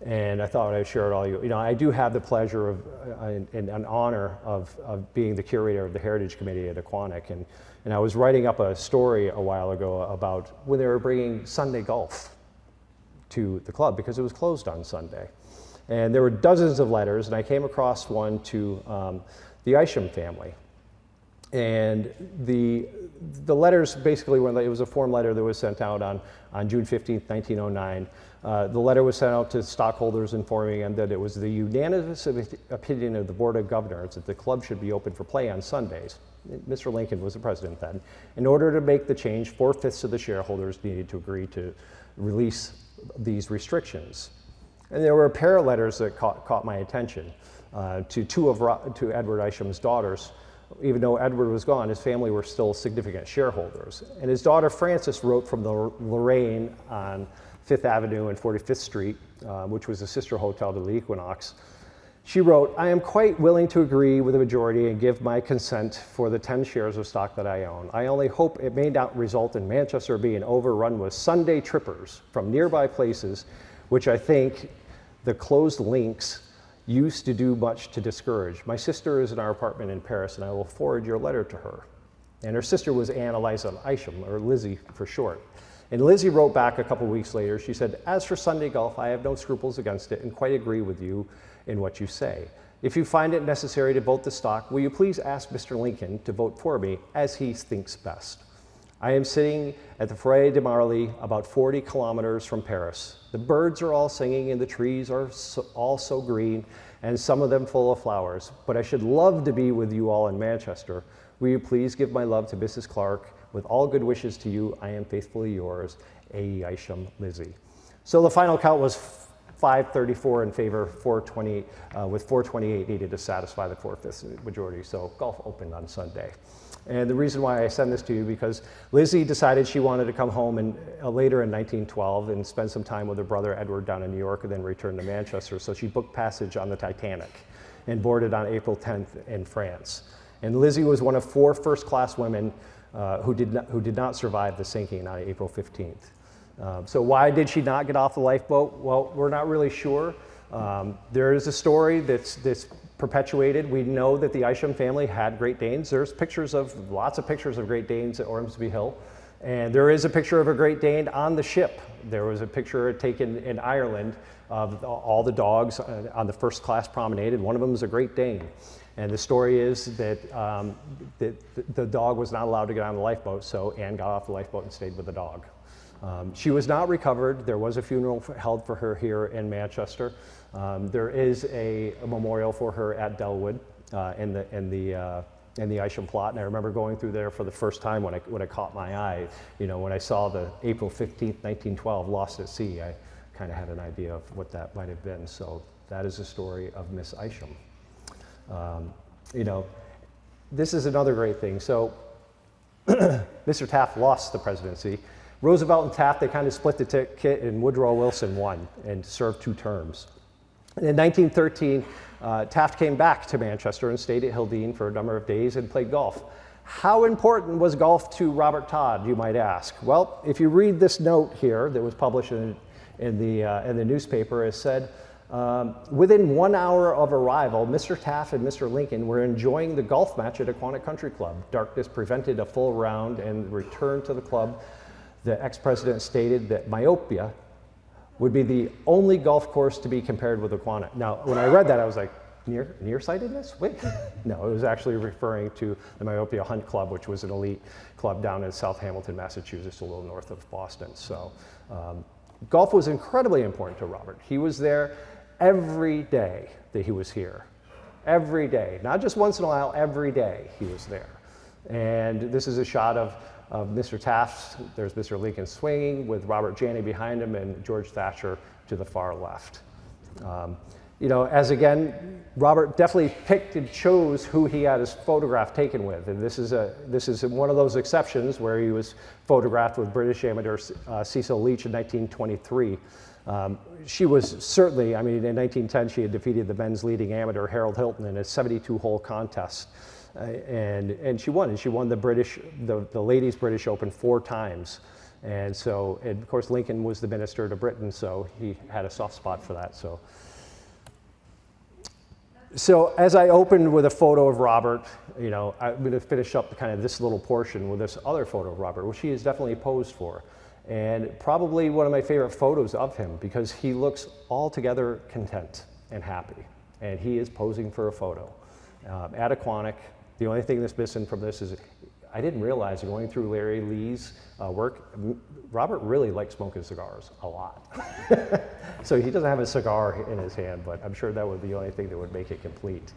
Speaker 1: And I thought I'd share it all. I do have the pleasure of and an honor of being the curator of the Heritage Committee at Aquanic. And I was writing up a story a while ago about when they were bringing Sunday golf to the club because it was closed on Sunday. And there were dozens of letters, and I came across one to the Isham family. And the letters basically were, it was a form letter that was sent out on June 15th, 1909. The letter was sent out to stockholders informing them that it was the unanimous opinion of the Board of Governors that the club should be open for play on Sundays. Mr. Lincoln was the president then. In order to make the change, 4/5 of the shareholders needed to agree to release these restrictions. And there were a pair of letters that caught my attention to Edward Isham's daughters, even though Edward was gone, his family were still significant shareholders. And his daughter Frances wrote from the Lorraine on 5th Avenue and 45th Street, which was a sister hotel to the Equinox. She wrote, "I am quite willing to agree with the majority and give my consent for the 10 shares of stock that I own. I only hope it may not result in Manchester being overrun with Sunday trippers from nearby places, which I think the closed links used to do much to discourage. My sister is in our apartment in Paris, and I will forward your letter to her." And her sister was Anne Eliza Isham, or Lizzie for short. And Lizzie wrote back a couple weeks later. She said, "As for Sunday golf, I have no scruples against it and quite agree with you in what you say. If you find it necessary to vote the stock, will you please ask Mr. Lincoln to vote for me as he thinks best. I am sitting at the Forêt de Marly, about 40 kilometers from Paris. The birds are all singing and the trees are all so green, and some of them full of flowers. But I should love to be with you all in Manchester. Will you please give my love to Mrs. Clark? With all good wishes to you, I am faithfully yours, A. Isham, Lizzie." So the final count was 534 in favor, 420, with 428 needed to satisfy the 4/5 majority. So golf opened on Sunday. And the reason why I send this to you, because Lizzie decided she wanted to come home later in 1912 and spend some time with her brother Edward down in New York and then return to Manchester. So she booked passage on the Titanic and boarded on April 10th in France. And Lizzie was one of 4 first-class women who did not survive the sinking on April 15th. So why did she not get off the lifeboat? Well, we're not really sure. There is a story that's perpetuated. We know that the Isham family had Great Danes. There's lots of pictures of Great Danes at Ormsby Hill. And there is a picture of a Great Dane on the ship. There was a picture taken in Ireland of all the dogs on the first class promenade, and one of them is a Great Dane. And the story is that the dog was not allowed to get on the lifeboat, so Anne got off the lifeboat and stayed with the dog. She was not recovered. There was a funeral held for her here in Manchester. There is a memorial for her at Dellwood in the Isham plot, and I remember going through there for the first time when it caught my eye. You know, when I saw the April 15th, 1912, Lost at Sea, I kind of had an idea of what that might have been. So that is the story of Miss Isham. You know, this is another great thing. So Mr. Taft lost the presidency. Roosevelt and Taft, they kind of split the ticket, and Woodrow Wilson won and served 2 terms. And in 1913, Taft came back to Manchester and stayed at Hildene for a number of days and played golf. How important was golf to Robert Todd, you might ask? Well, if you read this note here that was published in the newspaper, it said, within 1 hour of arrival, Mr. Taft and Mr. Lincoln were enjoying the golf match at Aquanic Country Club. Darkness prevented a full round and return to the club. The ex-president stated that myopia would be the only golf course to be compared with Aquanic. Now, when I read that, I was like, nearsightedness? Wait. No, it was actually referring to the Myopia Hunt Club, which was an elite club down in South Hamilton, Massachusetts, a little north of Boston. So golf was incredibly important to Robert. He was there every day that he was here. Every day. Not just once in a while, every day he was there. And this is a shot of Mr. Taft. There's Mr. Lincoln swinging with Robert Janney behind him and George Thatcher to the far left. You know, as again, Robert definitely picked and chose who he had his photograph taken with, and this is one of those exceptions where he was photographed with British amateur Cecil Leach in 1923. She was certainly, I mean, in 1910 she had defeated the men's leading amateur Harold Hilton in a 72-hole contest. And she won. And she won the ladies' British Open 4 times. And so, and of course, Lincoln was the minister to Britain, so he had a soft spot for that. So as I opened with a photo of Robert, you know, I'm going to finish up kind of this little portion with this other photo of Robert, which he is definitely posed for. And probably one of my favorite photos of him, because he looks altogether content and happy. And he is posing for a photo at Aquanic. The only thing that's missing from this is I didn't realize going through Larry Lee's work, Robert really likes smoking cigars a lot. So he doesn't have a cigar in his hand, but I'm sure that would be the only thing that would make it complete.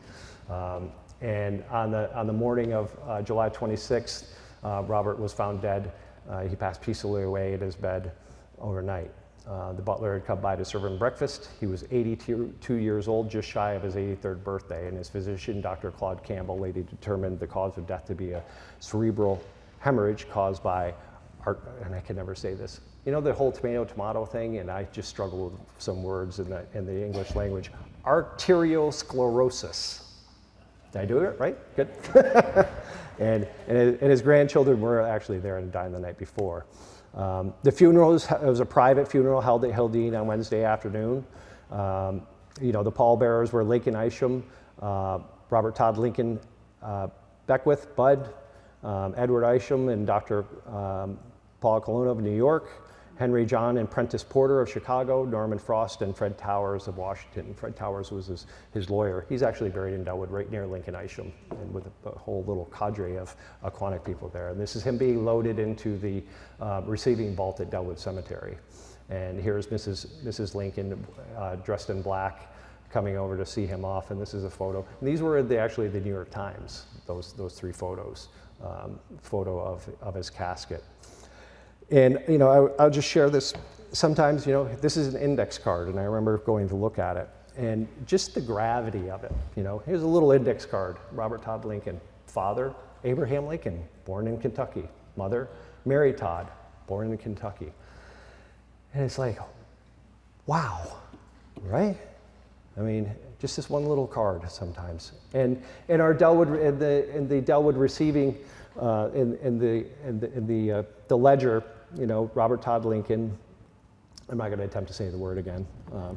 Speaker 1: And on the morning of July 26th, Robert was found dead. He passed peacefully away in his bed overnight. The butler had come by to serve him breakfast. He was 82 years old, just shy of his 83rd birthday, and his physician, Dr. Claude Campbell, later determined the cause of death to be a cerebral hemorrhage caused by, and I can never say this, you know the whole tomato thing, and I just struggle with some words in the English language, arteriosclerosis. Did I do it right? Good. and his grandchildren were actually there and died the night before. The funeral was a private funeral held at Hildene on Wednesday afternoon. You know, the pallbearers were Lincoln Isham, Robert Todd Lincoln, Beckwith, Bud, Edward Isham, and Dr. Paul Colonna of New York, Henry John and Prentice Porter of Chicago, Norman Frost, and Fred Towers of Washington. Fred Towers was his lawyer. He's actually buried in Dellwood, right near Lincoln Isham, and with a whole little cadre of Aquanic people there. And this is him being loaded into the receiving vault at Dellwood Cemetery. And here's Mrs. Lincoln dressed in black, coming over to see him off, and this is a photo. And these were actually the New York Times, those three photos, photo of his casket. And, you know, I'll just share this. Sometimes, you know, this is an index card, and I remember going to look at it. And just the gravity of it, you know. Here's a little index card, Robert Todd Lincoln. Father, Abraham Lincoln, born in Kentucky. Mother, Mary Todd, born in Kentucky. And it's like, wow, right? I mean, just this one little card sometimes. And in our Dellwood, in the Dellwood receiving, in the ledger, you know, Robert Todd Lincoln, I'm not going to attempt to say the word again,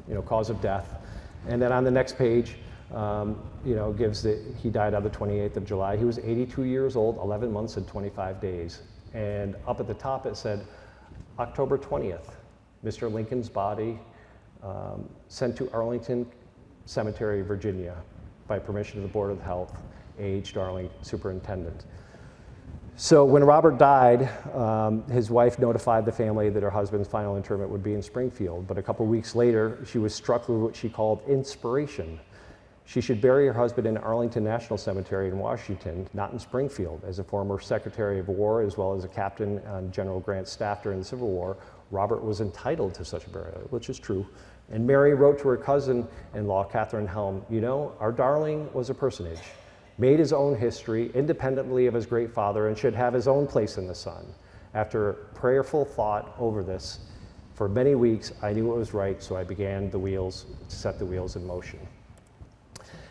Speaker 1: you know, cause of death. And then on the next page, you know, gives that he died on the 28th of July. He was 82 years old, 11 months and 25 days. And up at the top it said, October 20th, Mr. Lincoln's body sent to Arlington Cemetery, Virginia, by permission of the Board of Health, A.H. Darling, Superintendent. So when Robert died, his wife notified the family that her husband's final interment would be in Springfield, but a couple weeks later, she was struck with what she called inspiration. She should bury her husband in Arlington National Cemetery in Washington, not in Springfield. As a former Secretary of War, as well as a captain on General Grant's staff during the Civil War, Robert was entitled to such a burial, which is true. And Mary wrote to her cousin-in-law, Catherine Helm, you know, our darling was a personage, made his own history independently of his great father, and should have his own place in the sun. After prayerful thought over this, for many weeks I knew it was right, so I began to set the wheels in motion.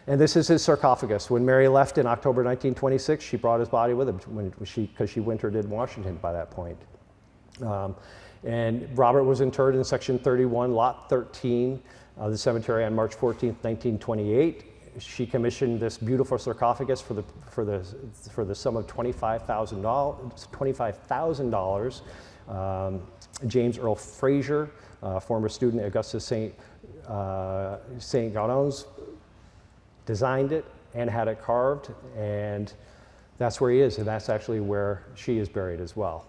Speaker 1: And this is his sarcophagus. When Mary left in October 1926, she brought his body with her because she wintered in Washington by that point. And Robert was interred in Section 31, Lot 13 of the cemetery on March 14, 1928. She commissioned this beautiful sarcophagus for the sum of $25,000. James Earl Fraser, former student at Augustus St. Gaudens, designed it and had it carved, and that's where he is, and that's actually where she is buried as well.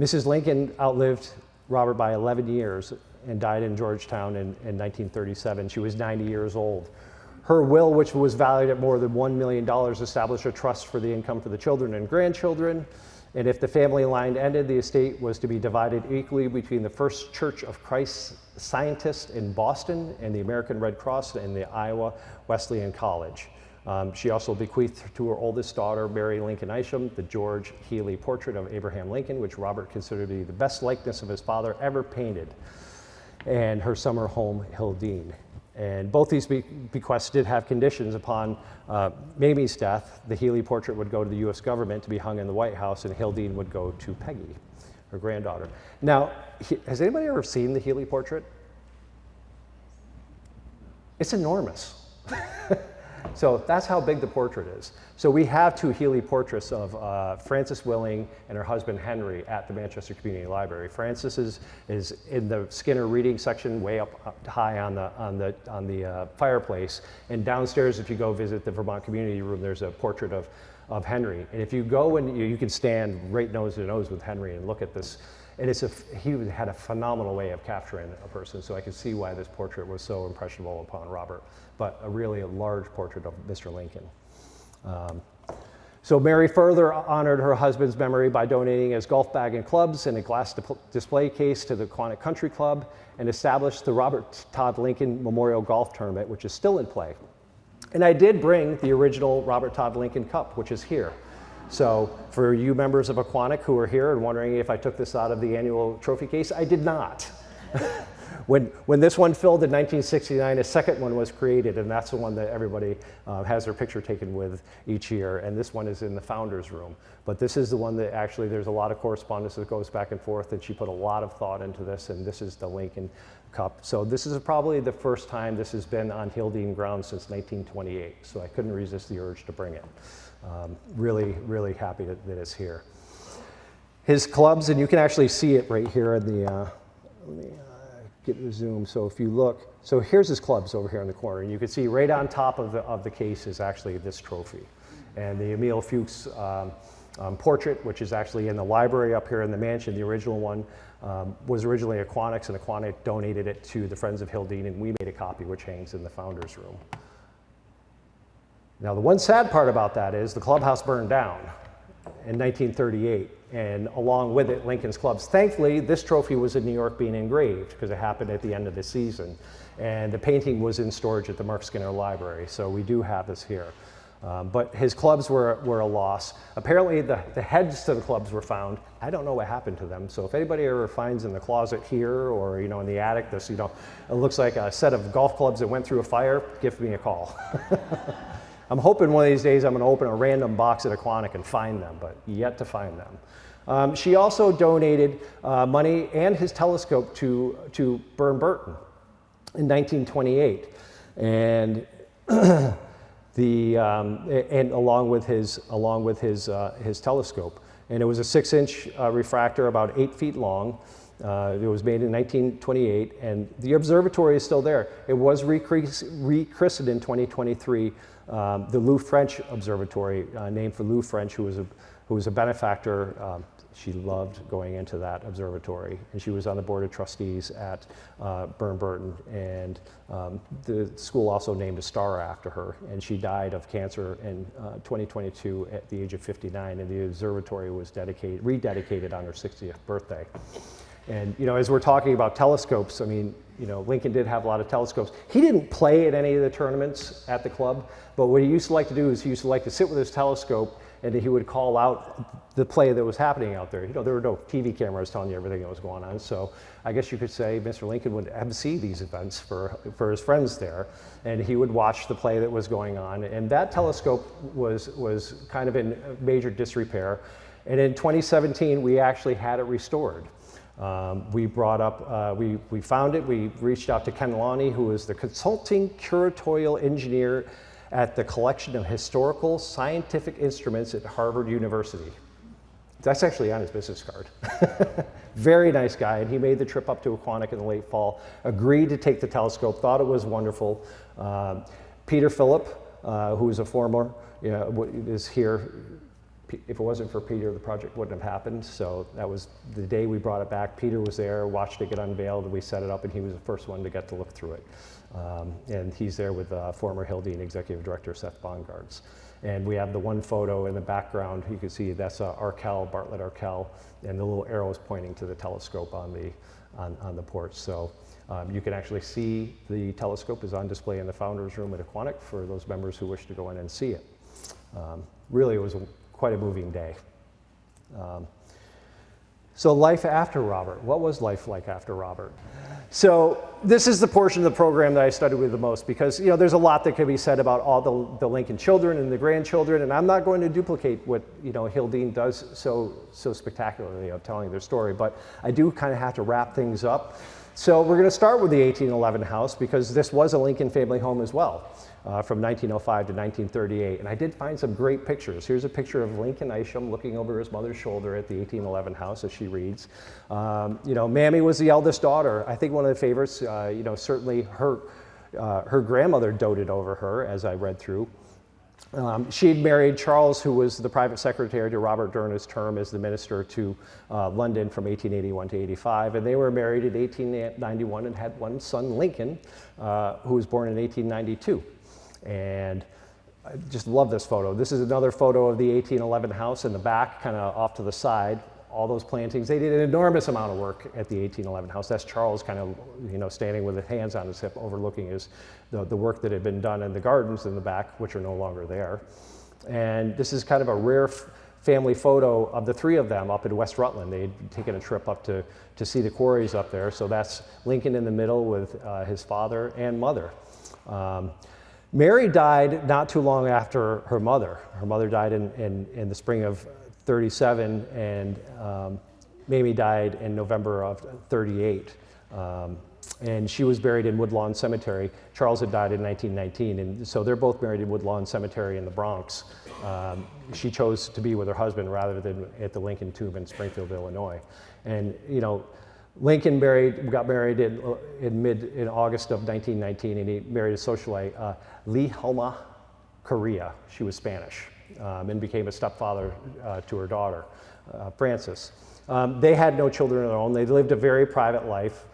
Speaker 1: Mrs. Lincoln outlived Robert by 11 years and died in Georgetown in 1937. She was 90 years old. Her will, which was valued at more than $1 million, established a trust for the income for the children and grandchildren. And if the family line ended, the estate was to be divided equally between the First Church of Christ Scientists in Boston and the American Red Cross and the Iowa Wesleyan College. She also bequeathed to her oldest daughter, Mary Lincoln Isham, the George Healy portrait of Abraham Lincoln, which Robert considered to be the best likeness of his father ever painted, and her summer home, Hildene. And both these bequests did have conditions. Upon Mamie's death, the Healy portrait would go to the U.S. government to be hung in the White House, and Hildene would go to Peggy, her granddaughter. Now, has anybody ever seen the Healy portrait? It's enormous. So that's how big the portrait is. So we have two Healy portraits of Frances Willing and her husband Henry at the Manchester Community Library. Frances is in the Skinner reading section, way up high on the fireplace. And downstairs, if you go visit the Vermont Community Room, there's a portrait of Henry. And if you go and you can stand right nose to nose with Henry and look at this. And he had a phenomenal way of capturing a person, so I could see why this portrait was so impressionable upon Robert, but a really large portrait of Mr. Lincoln. So Mary further honored her husband's memory by donating his golf bag and clubs and a glass display case to the Quantic Country Club, and established the Robert Todd Lincoln Memorial Golf Tournament, which is still in play. And I did bring the original Robert Todd Lincoln Cup, which is here. So for you members of Aquanic who are here and wondering if I took this out of the annual trophy case, I did not. When this one filled in 1969, a second one was created, and that's the one that everybody has their picture taken with each year, and this one is in the founder's room. But this is the one that actually there's a lot of correspondence that goes back and forth, and she put a lot of thought into this, and this is the Lincoln Cup. So this is probably the first time this has been on Hildene grounds since 1928, so I couldn't resist the urge to bring it. Really, really happy that it's here. His clubs, and you can actually see it right here in the, let me get the zoom. So if you look, so here's his clubs over here in the corner, and you can see right on top of the case is actually this trophy. And the Emil Fuchs portrait, which is actually in the library up here in the mansion, the original one, was originally Aquanic's, and Aquanic donated it to the Friends of Hildene, and we made a copy which hangs in the founder's room. Now the one sad part about that is the clubhouse burned down in 1938, and along with it, Lincoln's clubs. Thankfully, this trophy was in New York being engraved because it happened at the end of the season, and the painting was in storage at the Mark Skinner Library, so we do have this here. But his clubs were a loss. Apparently, the heads to the clubs were found. I don't know what happened to them, so if anybody ever finds in the closet here or in the attic this, it looks like a set of golf clubs that went through a fire, give me a call. I'm hoping one of these days I'm going to open a random box at Aquanic and find them, but yet to find them. She also donated money and his telescope to Burn Burton in 1928, and and along with his telescope, and it was a 6-inch refractor, about 8 feet long. It was made in 1928, and the observatory is still there. It was rechristened in 2023. The Lou French Observatory, named for Lou French, who was a benefactor. She loved going into that observatory, and she was on the board of trustees at Burn Burton, and the school also named a star after her, and she died of cancer in 2022 at the age of 59, and the observatory was rededicated on her 60th birthday. And as we're talking about telescopes, I mean, Lincoln did have a lot of telescopes. He didn't play at any of the tournaments at the club, but what he used to like to do is he used to like to sit with his telescope, and he would call out the play that was happening out there. There were no TV cameras telling you everything that was going on, so I guess you could say Mr. Lincoln would MC these events for his friends there, and he would watch the play that was going on. And that telescope was kind of in major disrepair, and in 2017 we actually had it restored. We found it, we reached out to Ken Lonnie, who is the consulting curatorial engineer at the Collection of Historical Scientific Instruments at Harvard University. That's actually on his business card. Very nice guy, and he made the trip up to Aquanic in the late fall, agreed to take the telescope, thought it was wonderful. Peter Phillip, who is a former, is here. If it wasn't for Peter, the project wouldn't have happened. So that was the day we brought it back. Peter was there, watched it get unveiled, and we set it up, and he was the first one to get to look through it. And he's there with former Hildene Executive Director Seth Bongards. And we have the one photo in the background. You can see that's Bartlett Arkell, and the little arrows pointing to the telescope on the porch. So you can actually see the telescope is on display in the founder's room at Aquanic for those members who wish to go in and see it. Really, it was quite a moving day. So life after Robert. What was life like after Robert? So this is the portion of the program that I studied with the most, because there's a lot that can be said about all the Lincoln children and the grandchildren, and I'm not going to duplicate what Hildene does so spectacularly of telling their story, but I do kind of have to wrap things up. So we're going to start with the 1811 house, because this was a Lincoln family home as well. From 1905 to 1938, and I did find some great pictures. Here's a picture of Lincoln Isham looking over his mother's shoulder at the 1811 house as she reads. Mammy was the eldest daughter. I think one of the favorites, certainly her grandmother doted over her, as I read through. She'd married Charles, who was the private secretary to Robert during his term as the minister to London from 1881 to 85, and they were married in 1891 and had one son, Lincoln, who was born in 1892. And I just love this photo. This is another photo of the 1811 house in the back, kind of off to the side. All those plantings. They did an enormous amount of work at the 1811 house. That's Charles kind of, standing with his hands on his hip, overlooking the work that had been done in the gardens in the back, which are no longer there. And this is kind of a rare family photo of the three of them up in West Rutland. They'd taken a trip up to see the quarries up there. So that's Lincoln in the middle with his father and mother. Mary died not too long after her mother. Her mother died in the spring of 37, and Mamie died in November of 38. And she was buried in Woodlawn Cemetery. Charles had died in 1919, and so they're both buried in Woodlawn Cemetery in the Bronx. She chose to be with her husband rather than at the Lincoln Tomb in Springfield, Illinois. And Lincoln got married in August of 1919, and he married a socialite, Hildene Correa. She was Spanish, and became a stepfather to her daughter, Frances. They had no children of their own. They lived a very private life.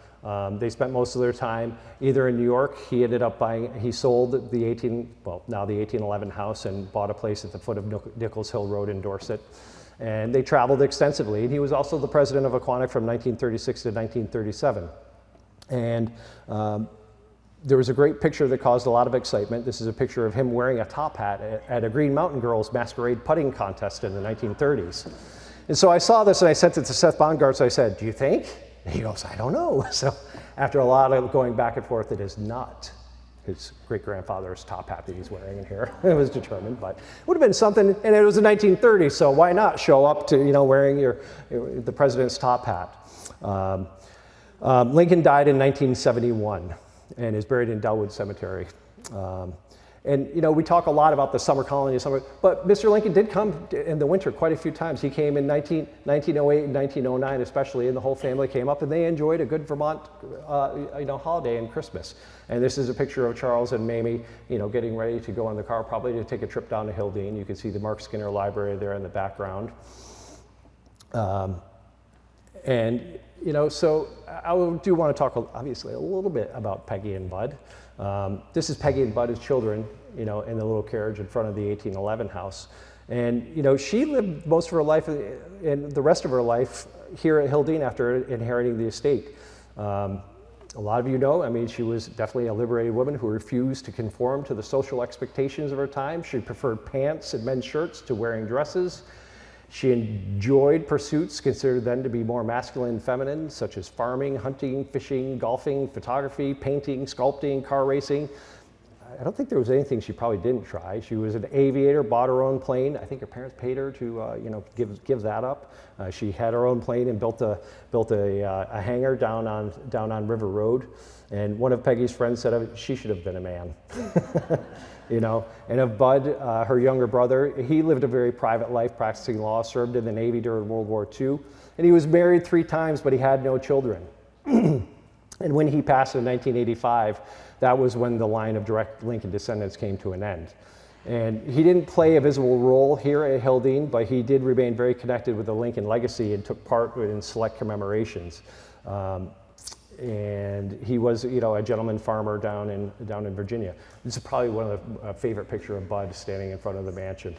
Speaker 1: They spent most of their time either in New York. He sold the 1811 house and bought a place at the foot of Nichols Hill Road in Dorset. And they traveled extensively. And he was also the president of Aquanic from 1936 to 1937. And there was a great picture that caused a lot of excitement. This is a picture of him wearing a top hat at a Green Mountain Girls masquerade putting contest in the 1930s. And so I saw this and I sent it to Seth Bongartz. I said, "Do you think?" And he goes, "I don't know." So after a lot of going back and forth, it is not his great-grandfather's top hat that he's wearing in here. It was determined, but it would have been something, and it was the 1930s, so why not show up to, wearing the president's top hat. Lincoln died in 1971 and is buried in Dellwood Cemetery. And we talk a lot about the summer colony, but Mr. Lincoln did come in the winter quite a few times. He came in 1908 and 1909 especially, and the whole family came up, and they enjoyed a good Vermont holiday and Christmas. And this is a picture of Charles and Mamie, getting ready to go in the car, probably to take a trip down to Hildene. You can see the Mark Skinner Library there in the background. So I do want to talk, obviously, a little bit about Peggy and Bud. This is Peggy and Bud as children, in the little carriage in front of the 1811 house. And, she lived most of her life and the rest of her life here at Hildene after inheriting the estate. A lot of you know, she was definitely a liberated woman who refused to conform to the social expectations of her time. She preferred pants and men's shirts to wearing dresses. She enjoyed pursuits considered then to be more masculine and feminine, such as farming, hunting, fishing, golfing, photography, painting, sculpting, car racing. I don't think there was anything she probably didn't try. She was an aviator, bought her own plane. I think her parents paid her to give that up. She had her own plane and built a hangar down on River Road. And one of Peggy's friends said she should have been a man. And of Bud, her younger brother, he lived a very private life, practicing law, served in the Navy during World War II, and he was married 3 times, but he had no children. And when he passed in 1985, that was when the line of direct Lincoln descendants came to an end. And he didn't play a visible role here at Hildene, but he did remain very connected with the Lincoln legacy and took part in select commemorations. And he was, a gentleman farmer down in Virginia. This is probably one of the favorite picture of Bud standing in front of the mansion.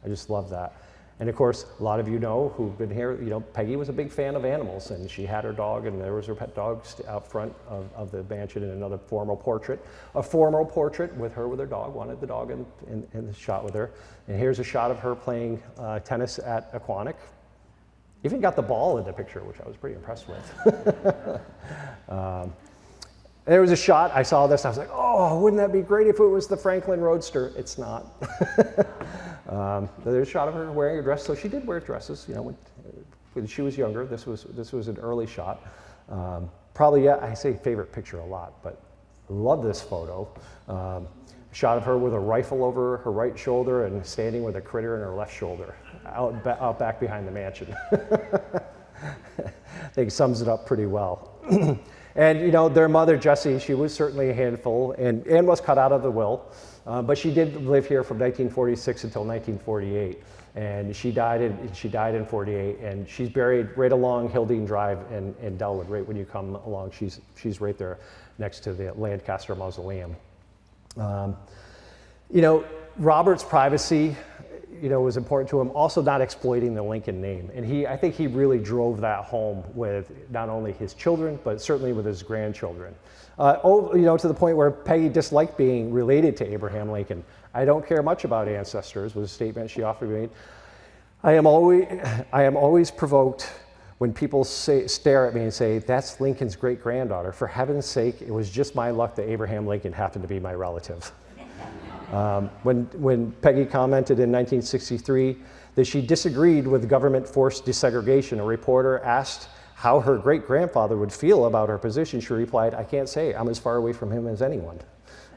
Speaker 1: I just love that. And of course, a lot of you know who've been here, Peggy was a big fan of animals, and she had her dog, and there was her pet dog out front of the mansion in another formal portrait. A formal portrait with her with her dog, wanted the dog in the shot with her. And here's a shot of her playing tennis at Aquanic. Even got the ball in the picture, which I was pretty impressed with. There was a shot, I saw this, I was like, oh, wouldn't that be great if it was the Franklin Roadster? It's not. There's a shot of her wearing a dress, so she did wear dresses, when she was younger. This was an early shot. Probably, I say favorite picture a lot, but love this photo. Shot of her with a rifle over her right shoulder and standing with a critter in her left shoulder, out back behind the mansion. I think sums it up pretty well. And their mother, Jessie, she was certainly a handful and was cut out of the will, but she did live here from 1946 until 1948. And she died in 48, and she's buried right along Hildene Drive in Dellwood. Right when you come along, she's right there next to the Lancaster Mausoleum. Robert's privacy, was important to him. Also, not exploiting the Lincoln name, and I think he really drove that home with not only his children, but certainly with his grandchildren. To the point where Peggy disliked being related to Abraham Lincoln. "I don't care much about ancestors," was a statement she often made. I am always provoked when people stare at me and say, "That's Lincoln's great-granddaughter. For heaven's sake, it was just my luck that Abraham Lincoln happened to be my relative." When Peggy commented in 1963 that she disagreed with government-forced desegregation, a reporter asked how her great-grandfather would feel about her position. She replied, "I can't say. I'm as far away from him as anyone."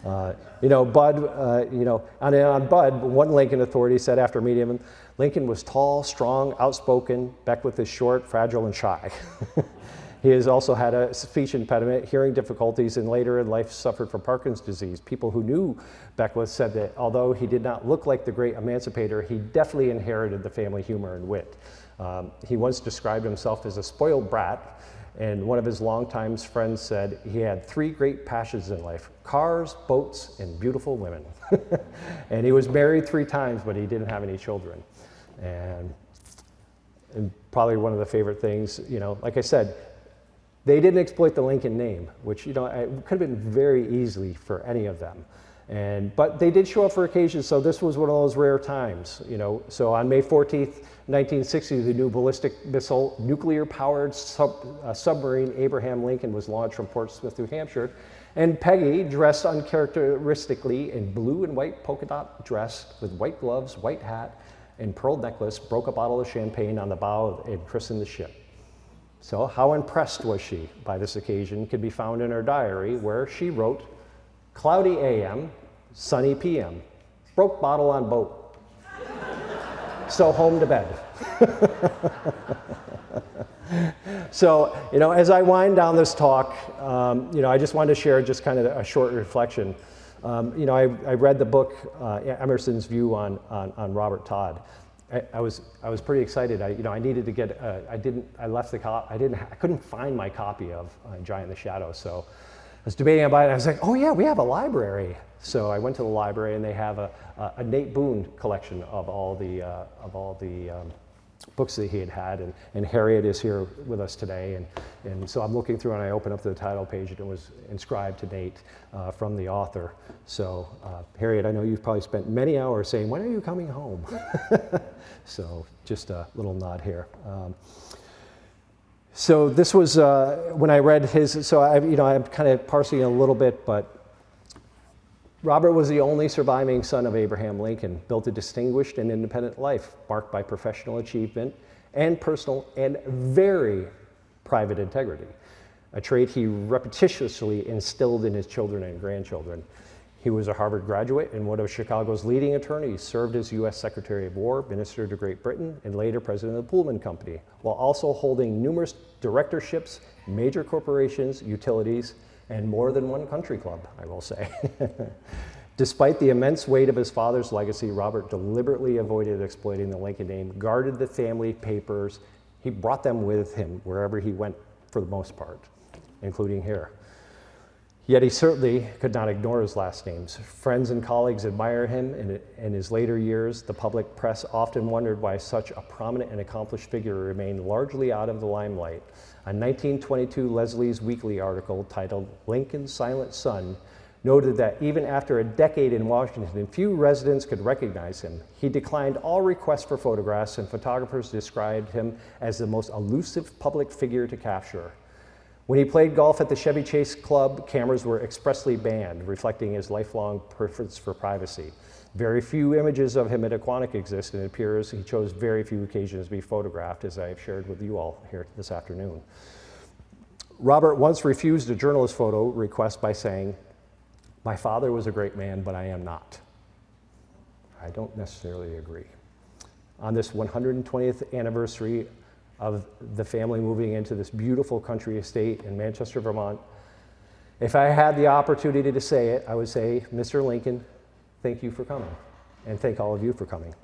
Speaker 1: On Bud, one Lincoln authority said after meeting him, "Lincoln was tall, strong, outspoken. Beckwith is short, fragile, and shy." He has also had a speech impediment, hearing difficulties, and later in life suffered from Parkinson's disease. People who knew Beckwith said that although he did not look like the great emancipator, he definitely inherited the family humor and wit. He once described himself as a spoiled brat, and one of his longtime friends said he had 3 great passions in life: cars, boats, and beautiful women. And he was married 3 times, but he didn't have any children. And probably one of the favorite things, like I said, they didn't exploit the Lincoln name, which it could have been very easily for any of them. But they did show up for occasions, so this was one of those rare times. So on May 14th, 1960, the new ballistic missile, nuclear-powered submarine Abraham Lincoln was launched from Portsmouth, New Hampshire, and Peggy, dressed uncharacteristically in blue and white polka dot dress with white gloves, white hat, and pearl necklace, broke a bottle of champagne on the bow and christened the ship. So how impressed was she by this occasion could be found in her diary, where she wrote, "Cloudy AM, sunny PM, broke bottle on boat. So home to bed." So, as I wind down this talk, I just wanted to share just kind of a short reflection. I read the book, Emerson's View on Robert Todd. I was pretty excited. I needed to get. I couldn't find my copy of Giant in the Shadows, so I was debating about it. I was like, "Oh yeah, we have a library." So I went to the library, and they have a Nate Boone collection of all the books that he had, and Harriet is here with us today, and so I'm looking through, and I opened up the title page, and it was inscribed to Nate from the author. So Harriet, I know you've probably spent many hours saying, "When are you coming home?" So just a little nod here. So this was when I read his. So I'm kind of parsing a little bit, but Robert was the only surviving son of Abraham Lincoln, built a distinguished and independent life marked by professional achievement and personal and very private integrity, a trait he repetitiously instilled in his children and grandchildren. He was a Harvard graduate and one of Chicago's leading attorneys, served as U.S. Secretary of War, Minister to Great Britain, and later President of the Pullman Company, while also holding numerous directorships, major corporations, utilities, and more than one country club, I will say. Despite the immense weight of his father's legacy, Robert deliberately avoided exploiting the Lincoln name, guarded the family papers. He brought them with him wherever he went for the most part, including here. Yet he certainly could not ignore his last names. Friends and colleagues admire him. In his later years, the public press often wondered why such a prominent and accomplished figure remained largely out of the limelight. A 1922 Leslie's Weekly article titled "Lincoln's Silent Son" noted that even after a decade in Washington, few residents could recognize him. He declined all requests for photographs, and photographers described him as the most elusive public figure to capture. When he played golf at the Chevy Chase Club, cameras were expressly banned, reflecting his lifelong preference for privacy. Very few images of him at Aquanic exist, and it appears he chose very few occasions to be photographed, as I have shared with you all here this afternoon. Robert once refused a journalist photo request by saying, "My father was a great man, but I am not." I don't necessarily agree. On this 120th anniversary of the family moving into this beautiful country estate in Manchester, Vermont, if I had the opportunity to say it, I would say, "Mr. Lincoln, thank you for coming, and thank all of you for coming."